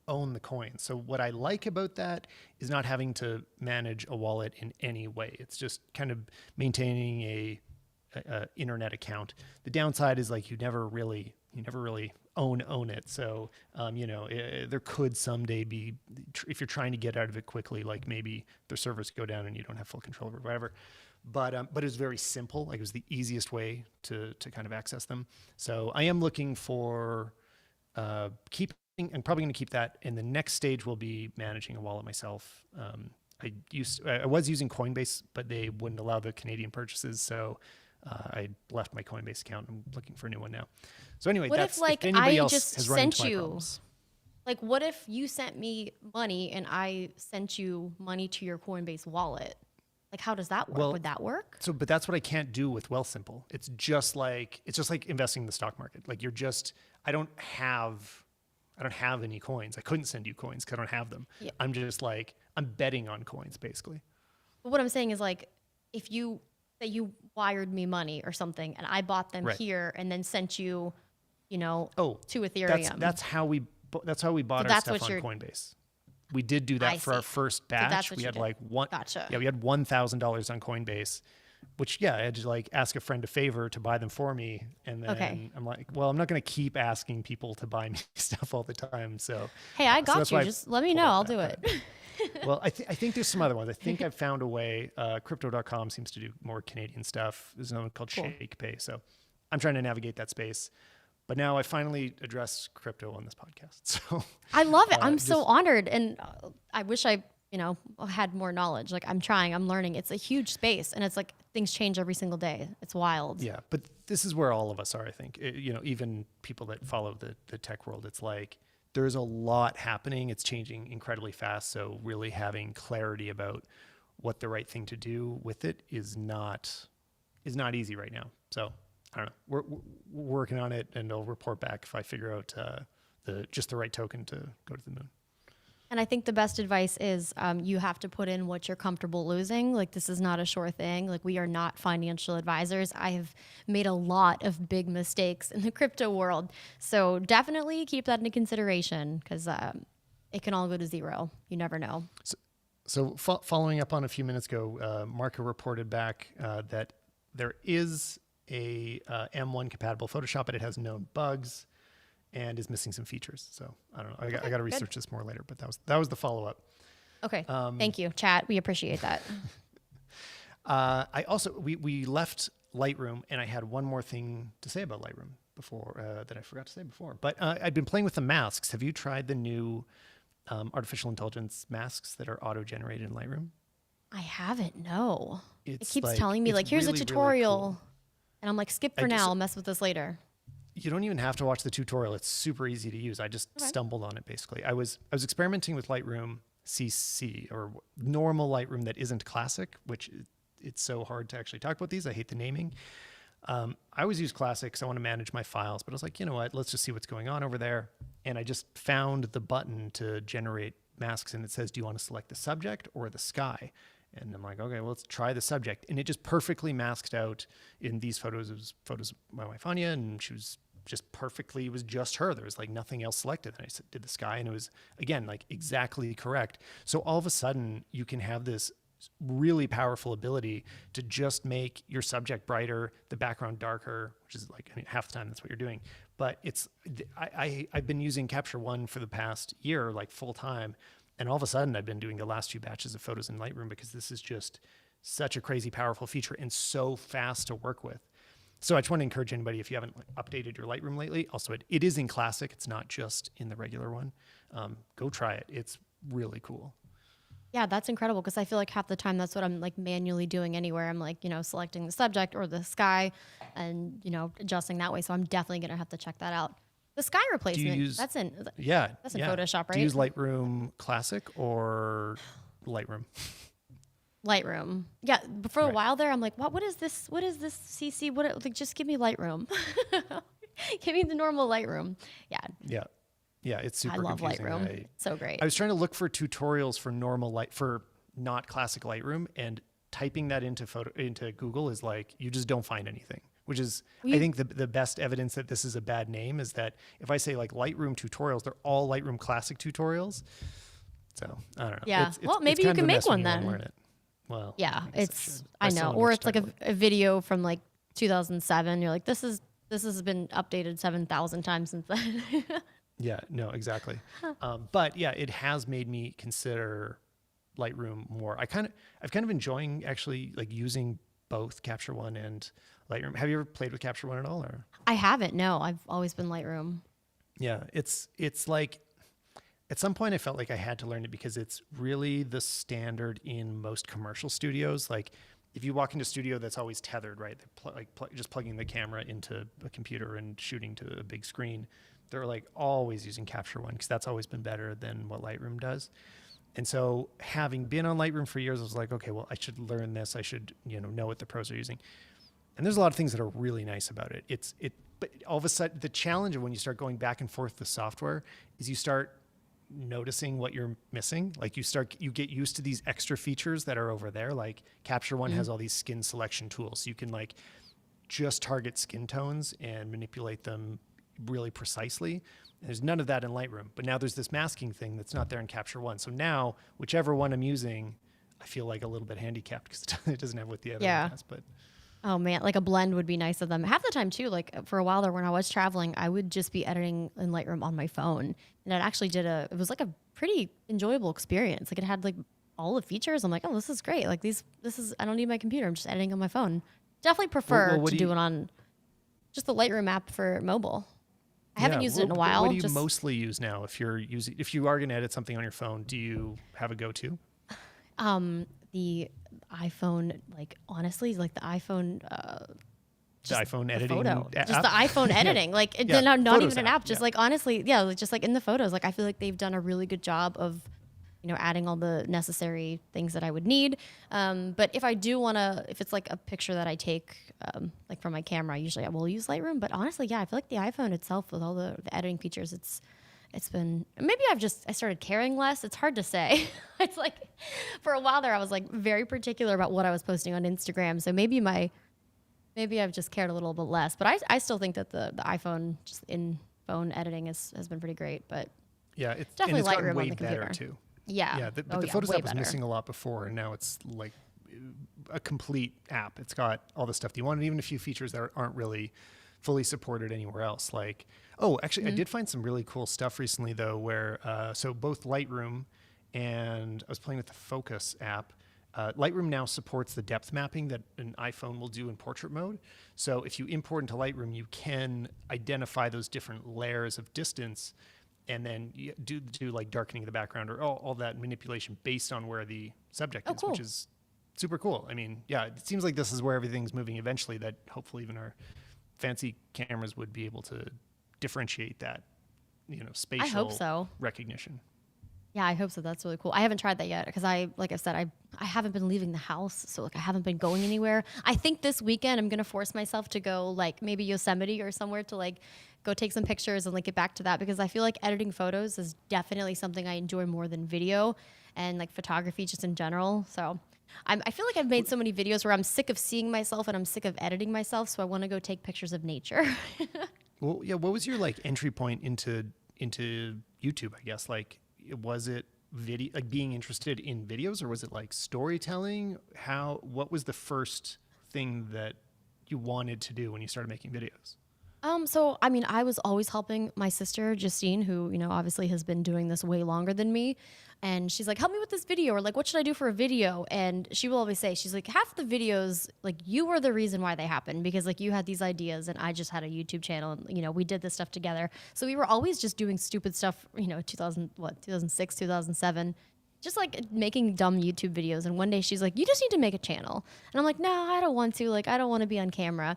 own the coin. So what I like about that is not having to manage a wallet in any way. It's just kind of maintaining a internet account. The downside is like you never really own it. So there could someday be, if you're trying to get out of it quickly, like maybe their servers go down and you don't have full control over whatever. But it was very simple. Like it was the easiest way to kind of access them. So I am looking for keeping, and probably going to keep that. And the next stage will be managing a wallet myself. I was using Coinbase, but they wouldn't allow the Canadian purchases. So I left my Coinbase account. I'm looking for a new one now. So anyway, what that's if like if anybody I else just has run sent into my you, problems. like what if you sent me money and I sent you money to your Coinbase wallet? Like how does that work? Well, would that work? So, but that's what I can't do with Wealthsimple. It's just like investing in the stock market. Like I don't have any coins. I couldn't send you coins because I don't have them. Yeah. I'm just like, I'm betting on coins basically. But what I'm saying is like, if you that you wired me money or something, and I bought them Right. here and then sent you, Oh, to Ethereum. that's how we bought our that's stuff what on you're- Coinbase. We did do that I for our see. first that's batch. what We you had did. like one. Gotcha. Yeah, we had $1,000 on Coinbase, which I had to like ask a friend a favor to buy them for me, and then Okay. I'm like, well, I'm not going to keep asking people to buy me stuff all the time. So Hey, I so got that's you. why I Just let me pulled know. out I'll that do part. it. Well, I think there's some other ones. I think I've found a way. Crypto.com seems to do more Canadian stuff. There's another one called Cool. ShakePay. So I'm trying to navigate that space. But now I finally addressed crypto on this podcast. So I love it. I'm so just- honored, and I wish I, had more knowledge. Like I'm trying, I'm learning. It's a huge space, and it's like things change every single day. It's wild. yeah, but this is where all of us are, I think. Even people that follow the tech world, it's like there's a lot happening. It's changing incredibly fast. So really having clarity about what the right thing to do with it is not easy right now. So I don't know. We're working on it, and I'll report back if I figure out the right token to go to the moon. And I think the best advice is you have to put in what you're comfortable losing. Like this is not a sure thing. Like we are not financial advisors. I have made a lot of big mistakes in the crypto world. So definitely keep that into consideration because it can all go to zero. You never know. So following up on a few minutes ago, Marco reported back that there is a M1 compatible Photoshop, but it has known bugs and is missing some features. So I don't know. I got to research this more later, but that was the follow up. Okay. Thank you, chat. We appreciate that. I also we left Lightroom, and I had one more thing to say about Lightroom before that I forgot to say before. But I've been playing with the masks. Have you tried the new artificial intelligence masks that are auto generated in Lightroom? I haven't. No. It It's keeps like- telling me it's like, here's really, a really tutorial, cool. and I'm like, skip for I just- now. I'll mess with this later. You don't even have to watch the tutorial. It's super easy to use. I just stumbled on it basically. I was experimenting with Lightroom CC or normal Lightroom that isn't classic, which it's so hard to actually talk about these. I hate the naming. I always use classic because I want to manage my files, but I was like, you know what? Let's just see what's going on over there. And I just found the button to generate masks, and it says, do you want to select the subject or the sky? And I'm like, okay, well, let's try the subject. And it just perfectly masked out in these photos. It was photos of my wife, Anya, and she was just perfectly, it was just her. There was like nothing else selected. And I did the sky, and it was, again, like exactly correct. So all of a sudden, you can have this really powerful ability to just make your subject brighter, the background darker, which is like, I mean, half the time that's what you're doing. But it's, I've been using Capture One for the past year, like full time. And all of a sudden, I've been doing the last 2 batches of photos in Lightroom because this is just such a crazy, powerful feature and so fast to work with. So I just want to encourage anybody, if you haven't updated your Lightroom lately, also it is in Classic. It's not just in the regular one. Go try it. It's really cool. Yeah, that's incredible because I feel like half the time that's what I'm like manually doing anywhere. I'm like, selecting the subject or the sky and, adjusting that way. So I'm definitely going to have to check that out. The sky replacement, use- that's in Yeah. Photoshop, right? Do you use Lightroom Classic or Lightroom? Lightroom. Yeah, but for a Right. while there, I'm like, what is this? What is this CC? Like, just give me Lightroom. Give me the normal Lightroom. Yeah, Yeah. Yeah, it's super I love confusing. Lightroom. So great. I was trying to look for tutorials for for not classic Lightroom, and typing that into Google is like, you just don't find anything, which is, I think the best evidence that this is a bad name is that if I say like Lightroom tutorials, they're all Lightroom Classic tutorials. So I don't know. Yeah. Well, maybe you kind of can a make mess when one you wanna then. learn it. Well, Yeah, I guess it's should. I still know, don't or know it's what like to a video from like 2007. You're like, this has been updated 7,000 times since then. Yeah, no, exactly. But yeah, it has made me consider Lightroom more. I've kind of enjoying actually like using both Capture One and Lightroom. Have you ever played with Capture One at all, or? I haven't. No, I've always been Lightroom. Yeah, it's like at some point I felt like I had to learn it because it's really the standard in most commercial studios. Like if you walk into a studio that's always tethered, right? They're just plugging the camera into a computer and shooting to a big screen. They're like always using Capture One because that's always been better than what Lightroom does. And so having been on Lightroom for years, I was like, okay, well, I should learn this. I should, know what the pros are using. And there's a lot of things that are really nice about it. But all of a sudden, the challenge of when you start going back and forth with software is you start noticing what you're missing. Like you get used to these extra features that are over there. Like Capture One has all these skin selection tools. So you can like just target skin tones and manipulate them really precisely. There's none of that in Lightroom, but now there's this masking thing that's not there in Capture One. So now whichever one I'm using, I feel like a little bit handicapped because it doesn't have what the other one has. But oh man, like a blend would be nice of them. Half the time too, like for a while there when I was traveling, I would just be editing in Lightroom on my phone. And it actually it was like a pretty enjoyable experience. Like it had like all the features. I'm like, oh, this is great. Like I don't need my computer. I'm just editing on my phone. Definitely prefer to do it on just the Lightroom app for mobile. I haven't used it in a while. What do you mostly use now? If you are going to edit something on your phone, do you have a go-to? The iPhone, like honestly, like the iPhone, the iPhone editing photo, app? just the iPhone editing, like not even an app, just like honestly, like just like in the photos, like I feel like they've done a really good job of, adding all the necessary things that I would need. But if I do if it's like a picture that I take, like from my camera, usually I will use Lightroom. But honestly, I feel like the iPhone itself with all the editing features, it's been, maybe I started caring less. It's hard to say. It's like for a while there, I was like very particular about what I was posting on Instagram. So maybe I've just cared a little bit less, but I still think that the iPhone just in phone editing has been pretty great, but yeah, it's definitely Lightroom on the computer better too. Yeah. But the Photos app was missing a lot before, and now it's like a complete app. It's got all the stuff that you want, and even a few features that aren't really fully supported anywhere else. Like, I did find some really cool stuff recently though, where so both Lightroom and I was playing with the Focus app. Lightroom now supports the depth mapping that an iPhone will do in portrait mode. So if you import into Lightroom, you can identify those different layers of distance and then you do like darkening of the background or all that manipulation based on where the subject is, which is super cool. I mean, yeah, it seems like this is where everything's moving eventually, that hopefully even our fancy cameras would be able to differentiate that, spatial I hope so. recognition. Yeah, I hope so. That's really cool. I haven't tried that yet because like I said, I haven't been leaving the house, so like I haven't been going anywhere. I think this weekend I'm gonna force myself to go like maybe Yosemite or somewhere to like go take some pictures and like get back to that, because I feel like editing photos is definitely something I enjoy more than video and like photography just in general. So I feel like I've made so many videos where I'm sick of seeing myself and I'm sick of editing myself, so I want to go take pictures of nature. Well, yeah. What was your like entry point into YouTube? I guess like was it video, like being interested in videos, or was it like storytelling? What was the first thing that you wanted to do when you started making videos? So, I mean, I was always helping my sister, Justine, who, obviously has been doing this way longer than me. And she's like, help me with this video, or like, what should I do for a video? And she will always say, she's like, half the videos, like you were the reason why they happened, because like you had these ideas and I just had a YouTube channel and, we did this stuff together. So we were always just doing stupid stuff, 2006, 2007, just like making dumb YouTube videos. And one day she's like, you just need to make a channel. And I'm like, no, I don't want to, like, I don't want to be on camera.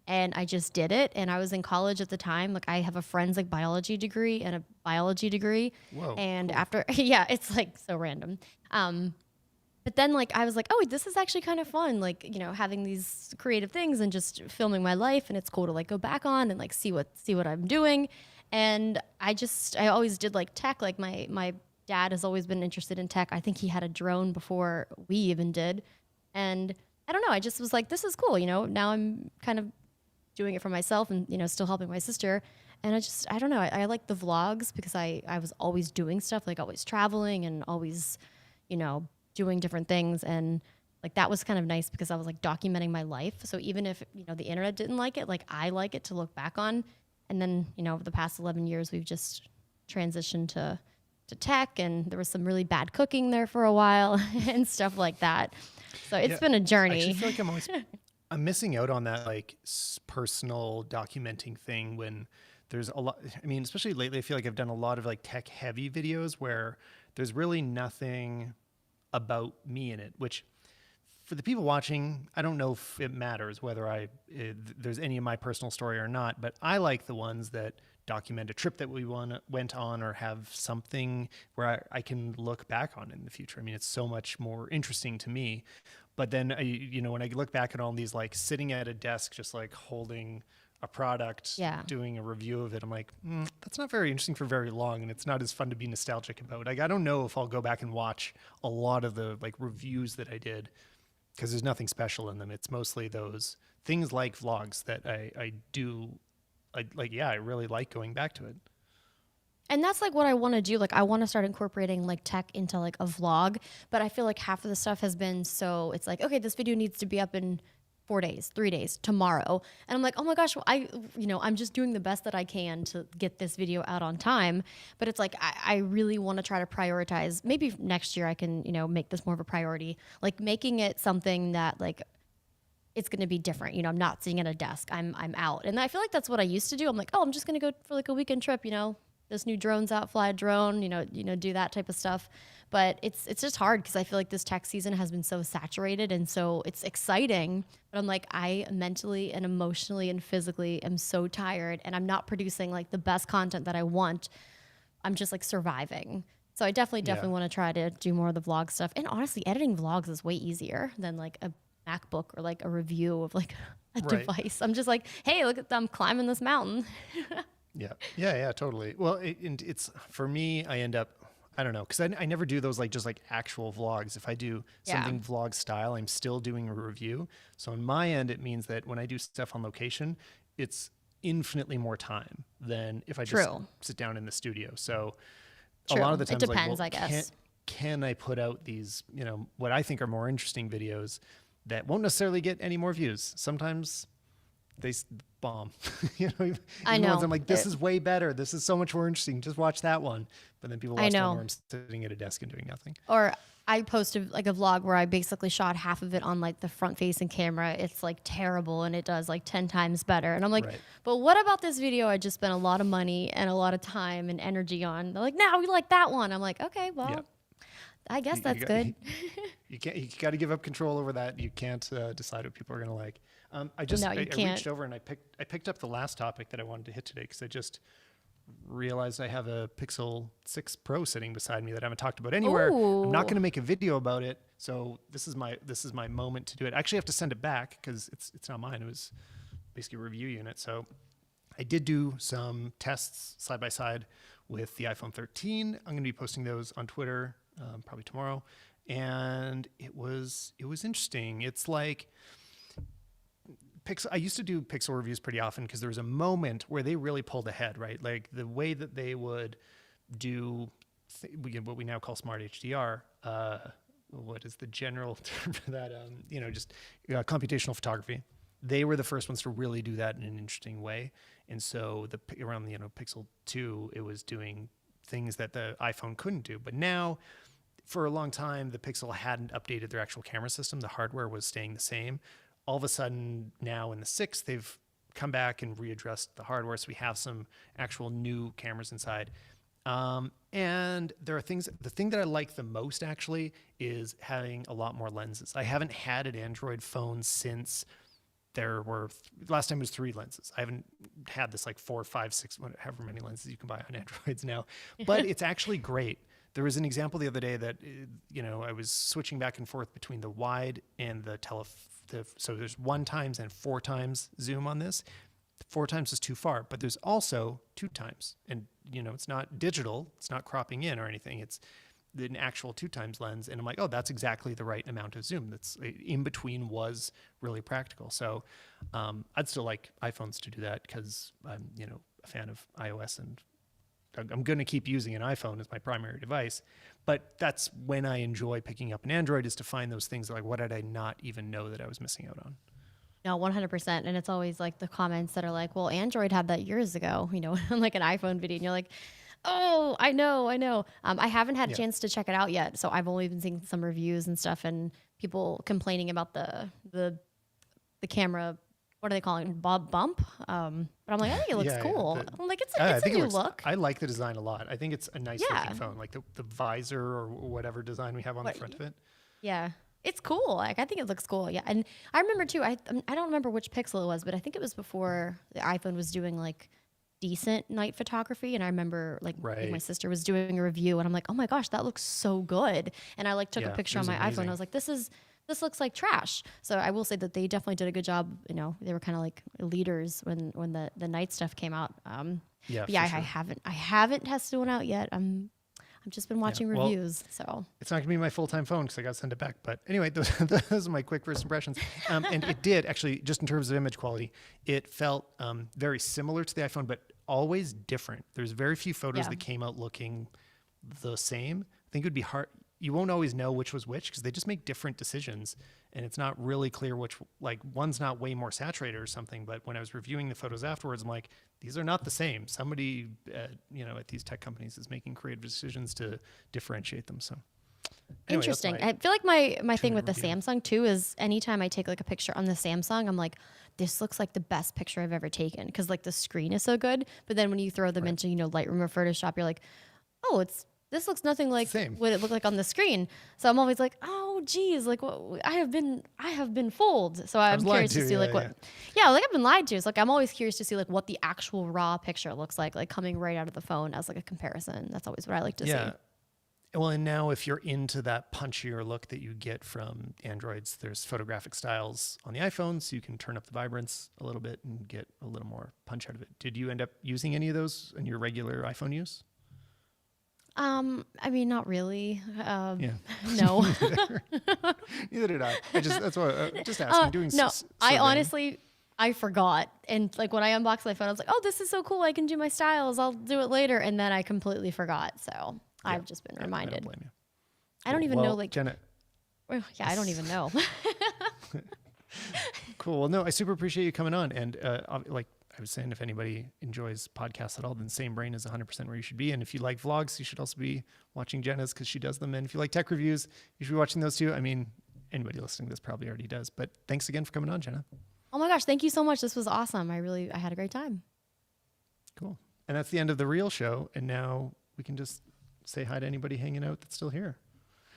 And I just did it. And I was in college at the time. Like I have a forensic biology degree and a biology degree. Whoa, and cool. after, yeah, it's like so random. But then like, I was like, oh, this is actually kind of fun. Like, having these creative things and just filming my life. And it's cool to like go back on and like see what I'm doing. And I always did like tech. Like my dad has always been interested in tech. I think he had a drone before we even did. And I don't know. I just was like, this is cool. Now I'm kind of doing it for myself and, still helping my sister. And I don't know. I like the vlogs because I was always doing stuff, like always traveling and always, doing different things. And like, that was kind of nice because I was like documenting my life. So even if, the internet didn't like it, like I like it to look back on. And then, over the past 11 years, we've just transitioned to tech, and there was some really bad cooking there for a while and stuff like that. So it's been a journey. I actually feel like I'm missing out on that like personal documenting thing when there's a lot. I mean, especially lately, I feel like I've done a lot of like tech heavy videos where there's really nothing about me in it, which for the people watching, I don't know if it matters whether there's any of my personal story or not, but I like the ones that document a trip that we went on or have something where I can look back on in the future. I mean, it's so much more interesting to me. But then, when I look back at all these, like sitting at a desk, just like holding a product, Yeah. doing a review of it, I'm like, that's not very interesting for very long, and it's not as fun to be nostalgic about. Like, I don't know if I'll go back and watch a lot of the like reviews that I did, because there's nothing special in them. It's mostly those things like vlogs that I do. I really like going back to it. And that's like what I want to do. Like I want to start incorporating like tech into like a vlog, but I feel like half of the stuff has been so it's like, okay, this video needs to be up in 4 days, 3 days, tomorrow. And I'm like, oh my gosh, I'm just doing the best that I can to get this video out on time. But it's like, I really want to try to prioritize. Maybe next year I can, make this more of a priority, like making it something that like, it's going to be different. I'm not sitting at a desk. I'm out. And I feel like that's what I used to do. I'm like, oh, I'm just going to go for like a weekend trip, this new drone's out, fly a drone, do that type of stuff. But it's just hard because I feel like this tech season has been so saturated and so it's exciting. But I'm like, I mentally and emotionally and physically am so tired and I'm not producing like the best content that I want. I'm just like surviving. So I definitely want to try to do more of the vlog stuff. And honestly, editing vlogs is way easier than like a MacBook or like a review of like a device. I'm just like, hey, look at them climbing this mountain. Yeah, totally. Well, it's for me, I end up, I don't know, because I never do those like just like actual vlogs. If I do something vlog style, I'm still doing a review. So on my end, it means that when I do stuff on location, it's infinitely more time than if I just sit down in the studio. So a lot of the times, it depends, I guess. Can I put out these, what I think are more interesting videos that won't necessarily get any more views? Sometimes they bomb. I know. I'm like, this is way better. This is so much more interesting. Just watch that one. But then people watch the one where I'm sitting at a desk and doing nothing. Or I posted like a vlog where I basically shot half of it on like the front facing camera. It's like terrible and it does like 10 times better. And I'm like, but what about this video I just spent a lot of money and a lot of time and energy on? They're like, no, we like that one. I'm like, okay, well, I guess that's good. You got to give up control over that. You can't decide what people are going to like. I reached over and I picked up the last topic that I wanted to hit today because I just realized I have a Pixel 6 Pro sitting beside me that I haven't talked about anywhere. Ooh. I'm not going to make a video about it, so this is my moment to do it. I actually have to send it back because it's not mine. It was basically a review unit. So I did do some tests side by side with the iPhone 13. I'm going to be posting those on Twitter probably tomorrow, and it was interesting. It's like I used to do Pixel reviews pretty often because there was a moment where they really pulled ahead, right? Like the way that they would do what we now call Smart HDR. What is the general term for that? Just computational photography. They were the first ones to really do that in an interesting way. And so around the Pixel 2, it was doing things that the iPhone couldn't do. But now, for a long time, the Pixel hadn't updated their actual camera system. The hardware was staying the same. All of a sudden, now in the 6, they've come back and readdressed the hardware, so we have some actual new cameras inside. And there are things, the thing that I like the most actually is having a lot more lenses. I haven't had an Android phone since there were, last time it was 3 lenses. I haven't had this like 4, 5, 6, however many lenses you can buy on Androids now, but it's actually great. There was an example the other day that, I was switching back and forth between the wide and the so there's 1 times and 4 times zoom on this. 4 times is too far, but there's also 2 times. And, it's not digital. It's not cropping in or anything. It's an actual 2 times lens. And I'm like, oh, that's exactly the right amount of zoom. That's in between was really practical. So I'd still like iPhones to do that because I'm, a fan of iOS and I'm going to keep using an iPhone as my primary device. But that's when I enjoy picking up an Android, is to find those things like, what did I not even know that I was missing out on? No, 100%. And it's always like the comments that are like, well, Android had that years ago, on like an iPhone video. And you're like, oh, I know. I haven't had a chance to check it out yet. So I've only been seeing some reviews and stuff and people complaining about the camera. What are they calling it? Bump? But I'm like, I think it looks cool. I'm like, it's a new look. I like the design a lot. I think it's a nice looking phone, like the visor or whatever design we have on the front of it. Yeah. It's cool. Like, I think it looks cool. Yeah. And I remember too, I don't remember which Pixel it was, but I think it was before the iPhone was doing like decent night photography. And I remember like my sister was doing a review and I'm like, oh my gosh, that looks so good. And I like took a picture on my iPhone. I was like, this is this looks like trash. So I will say that they definitely did a good job. You know, they were kind of like leaders when the night stuff came out. Yeah, but yeah, for sure. I haven't tested one out yet. I've just been watching well, reviews. So it's not gonna be my full-time phone because I got to send it back. But anyway, those are my quick first impressions. And it did actually, just in terms of image quality, it felt very similar to the iPhone, but always different. There's very few photos that came out looking the same. I think it would be hard. You won't always know which was which because they just make different decisions, and it's not really clear which, like, one's not way more saturated or something. But when I was reviewing the photos afterwards, I'm like, these are not the same. Somebody, at these tech companies is making creative decisions to differentiate them. So anyway, interesting. I feel like my thing with the Samsung too is anytime I take like a picture on the Samsung, I'm like, this looks like the best picture I've ever taken because like the screen is so good. But then when you throw them into Lightroom or Photoshop, you're like, oh, this looks nothing like what it looked like on the screen. So I'm always like, oh, geez, like what I have been fooled. So I'm curious to see like like I've been lied to. It's like I'm always curious to see like what the actual raw picture looks like coming right out of the phone as like a comparison. That's always what I like to see. Well, and now if you're into that punchier look that you get from Androids, there's photographic styles on the iPhone, so you can turn up the vibrance a little bit and get a little more punch out of it. Did you end up using any of those in your regular iPhone use? I mean, not really. No. Neither did I. That's why just asking. No, I honestly, I forgot. And like when I unboxed my phone, I was like, oh, this is so cool. I can do my styles. I'll do it later. And then I completely forgot. So I've just been reminded. I don't blame you. I don't even know, like, Jenna. I don't even know. Cool. Well, no, I super appreciate you coming on. And like I was saying, if anybody enjoys podcasts at all, then Same Brain is 100% where you should be. And if you like vlogs, you should also be watching Jenna's because she does them. And if you like tech reviews, you should be watching those too. I mean, anybody listening to this probably already does. But thanks again for coming on, Jenna. Oh my gosh, thank you so much. This was awesome. I had a great time. Cool. And that's the end of the real show. And now we can just say hi to anybody hanging out that's still here.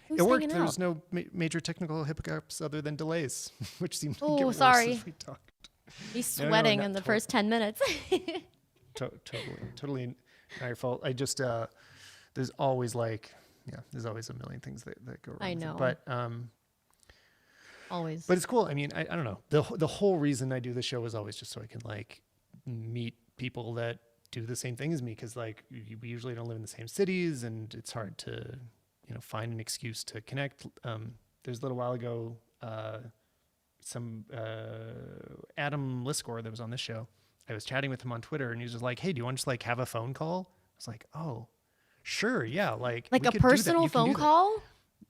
Who's it worked. hanging There out? was no major technical hiccups other than delays, which seemed to get Oh, worse sorry. as we talked. He's sweating in the first 10 minutes. Totally not your fault. I just, there's always there's always a million things that go wrong. I know. But, Always. but it's cool. I mean, I don't know. The whole reason I do the show is always just so I can like meet people that do the same thing as me. Cause like we usually don't live in the same cities and it's hard to, find an excuse to connect. There's a little while ago, some Adam Liskor that was on this show. I was chatting with him on Twitter and he was just like, hey, do you want to just like have a phone call? I was like, oh, sure. Yeah. Like a personal phone call?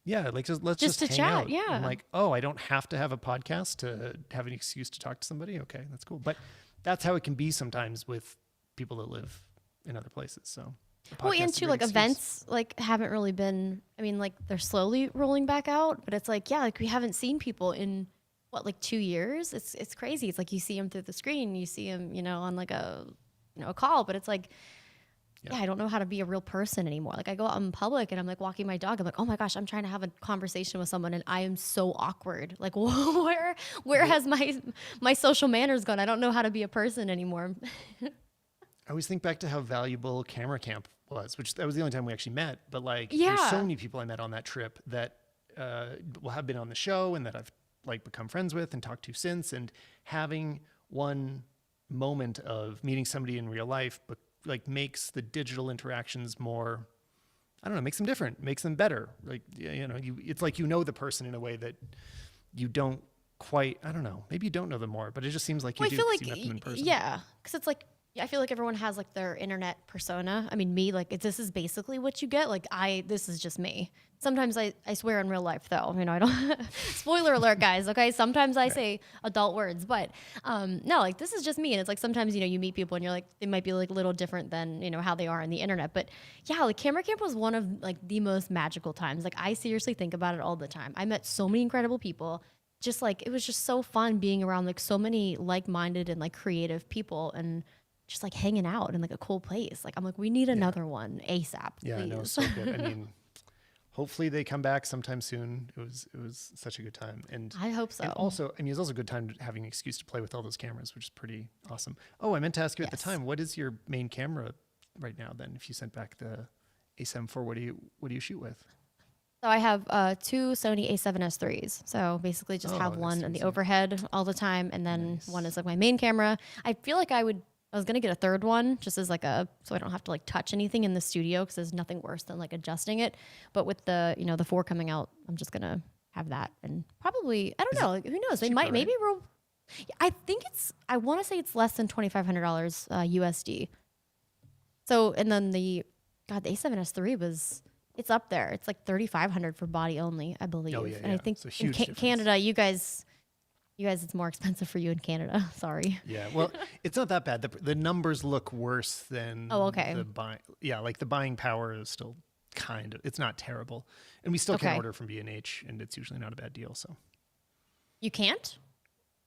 Yeah. Like let's just to hang chat. out. Yeah. I'm like, oh, I don't have to have a podcast to have an excuse to talk to somebody. Okay. That's cool. But that's how it can be sometimes with people that live in other places. So well, and too, like events like haven't really been, I mean, like they're slowly rolling back out, but it's like, yeah, like we haven't seen people in what, like 2 years? It's crazy. It's like you see them through the screen, you see them, on like a call, but it's like, yeah, I don't know how to be a real person anymore. Like I go out in public and I'm like walking my dog. I'm like, oh my gosh, I'm trying to have a conversation with someone and I am so awkward. Like where has my social manners gone? I don't know how to be a person anymore. I always think back to how valuable Camera Camp was, which that was the only time we actually met. But like, there's so many people I met on that trip that have been on the show and that I've like become friends with and talked to since. And having one moment of meeting somebody in real life, but like makes the digital interactions more, I don't know, makes them different, makes them better. Like, it's like, the person in a way that you don't quite, I don't know, maybe you don't know them more, but it just seems like you do. I feel like, you met them in person. Yeah. Cause it's like, I feel like everyone has like their internet persona. I mean, me, like this is basically what you get. Like this is just me. Sometimes I swear in real life though, I don't, spoiler alert guys. Okay. Sometimes I say adult words, but, no, like this is just me. And it's like, sometimes, you meet people and you're like, they might be like a little different than, how they are on the internet. But yeah, like Camera Camp was one of like the most magical times. Like I seriously think about it all the time. I met so many incredible people. Just like, it was just so fun being around like so many like-minded and like creative people and just like hanging out in like a cool place. Like I'm like, we need another one ASAP. Yeah, please. no, so good. I mean, hopefully they come back sometime soon. It was such a good time, and I hope so. And also, I mean, it's also a good time having an excuse to play with all those cameras, which is pretty awesome. Oh, I meant to ask you at the time, what is your main camera right now? Then, if you sent back the A7 IV, what do you shoot with? So I have two Sony A7 IIIs. So basically just have one in the overhead all the time. And then one is like my main camera. I feel like I was going to get a third one just as like so I don't have to like touch anything in the studio because there's nothing worse than like adjusting it. But with the, the 4 coming out, I'm just going to have that. And probably, I don't know, like, who knows? They might, maybe I think I want to say it's less than $2,500 USD. So, and then the A7S III it's up there. It's like $3,500 for body only, I believe. Oh, yeah, and I think in Canada, you guys, it's more expensive for you in Canada. Sorry. Yeah, well, it's not that bad. The numbers look worse than the buying. Yeah, like the buying power is still it's not terrible. And we still can order from B&H, and it's usually not a bad deal. So you can't?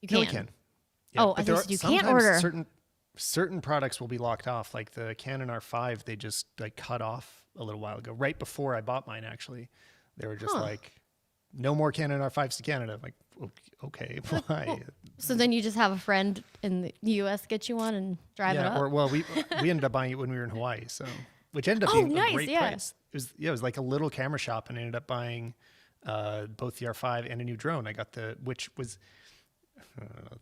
You can. can. No, we can. Yeah, I think you can't order. Certain products will be locked off, like the Canon R5. They just like cut off a little while ago, right before I bought mine. Actually, they were just like, no more Canon R5s to Canada. I'm like, okay, why? So then you just have a friend in the U.S. get you one and drive it up. We ended up buying it when we were in Hawaii, so which ended up being a great price. It was like a little camera shop, and I ended up buying both the R5 and a new drone. I got which was.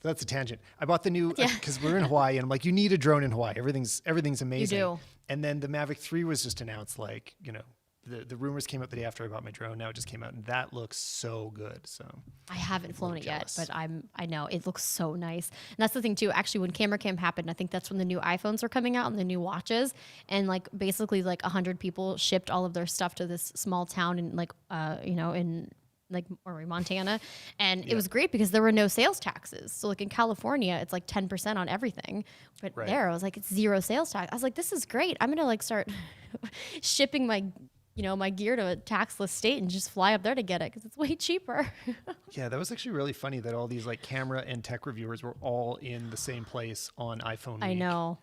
That's a tangent. I bought the new because we're in Hawaii, and I'm like, you need a drone in Hawaii. Everything's amazing. You do. And then the Mavic 3 was just announced. Like, the rumors came out the day after I bought my drone. Now it just came out, and that looks so good. So I haven't flown it yet, but I know it looks so nice. And that's the thing too. Actually, when Camera Cam happened, I think that's when the new iPhones were coming out and the new watches, and like basically like 100 people shipped all of their stuff to this small town in like in like or Montana, and it was great because there were no sales taxes. So like in California, it's like 10% on everything, but there I was like, it's 0 sales tax. I was like, this is great. I'm gonna like start shipping my my gear to a taxless state and just fly up there to get it because it's way cheaper. Yeah, that was actually really funny that all these like camera and tech reviewers were all in the same place on iPhone Week. I know.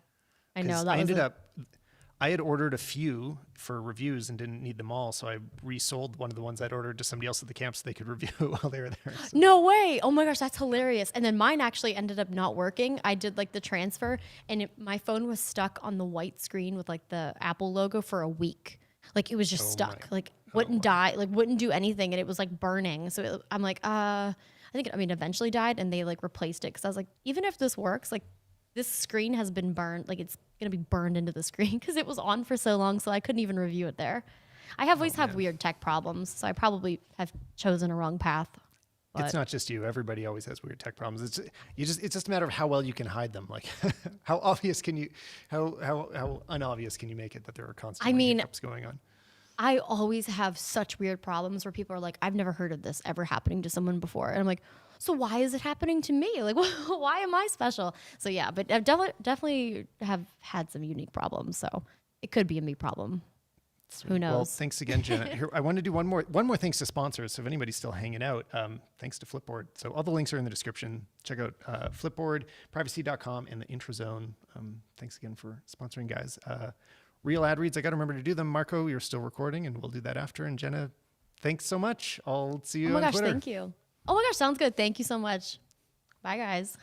I had ordered a few for reviews and didn't need them all, so I resold one of the ones I'd ordered to somebody else at the camp so they could review while they were there. So. No way! Oh my gosh, that's hilarious. And then mine actually ended up not working. I did like the transfer, and my phone was stuck on the white screen with like the Apple logo for a week. Like it was just stuck. Like wouldn't die, like wouldn't do anything, and it was like burning. So I'm like, I think it eventually died, and they like replaced it because I was like, even if this works, like this screen has been burned, like it's gonna be burned into the screen because it was on for so long, so I couldn't even review it there. I always have weird tech problems, so I probably have chosen a wrong path. But it's not just you. Everybody always has weird tech problems. It's just a matter of how well you can hide them. Like how obvious can you, how unobvious can you make it that there are constant hiccups going on? I always have such weird problems where people are like, I've never heard of this ever happening to someone before. And I'm like, so why is it happening to me? Like, why am I special? So yeah, but I've definitely have had some unique problems. So it could be a me problem. Who knows? Well, thanks again, Jenna. Here, I want to do one more thanks to sponsors. So if anybody's still hanging out, thanks to Flipboard. So all the links are in the description. Check out Flipboard, privacy.com, and the Intro Zone. Thanks again for sponsoring, guys. Real ad reads, I got to remember to do them. Marco, you're still recording, and we'll do that after. And Jenna, thanks so much. I'll see you on Twitter. Oh my gosh, thank you. Oh my gosh, sounds good. Thank you so much. Bye, guys.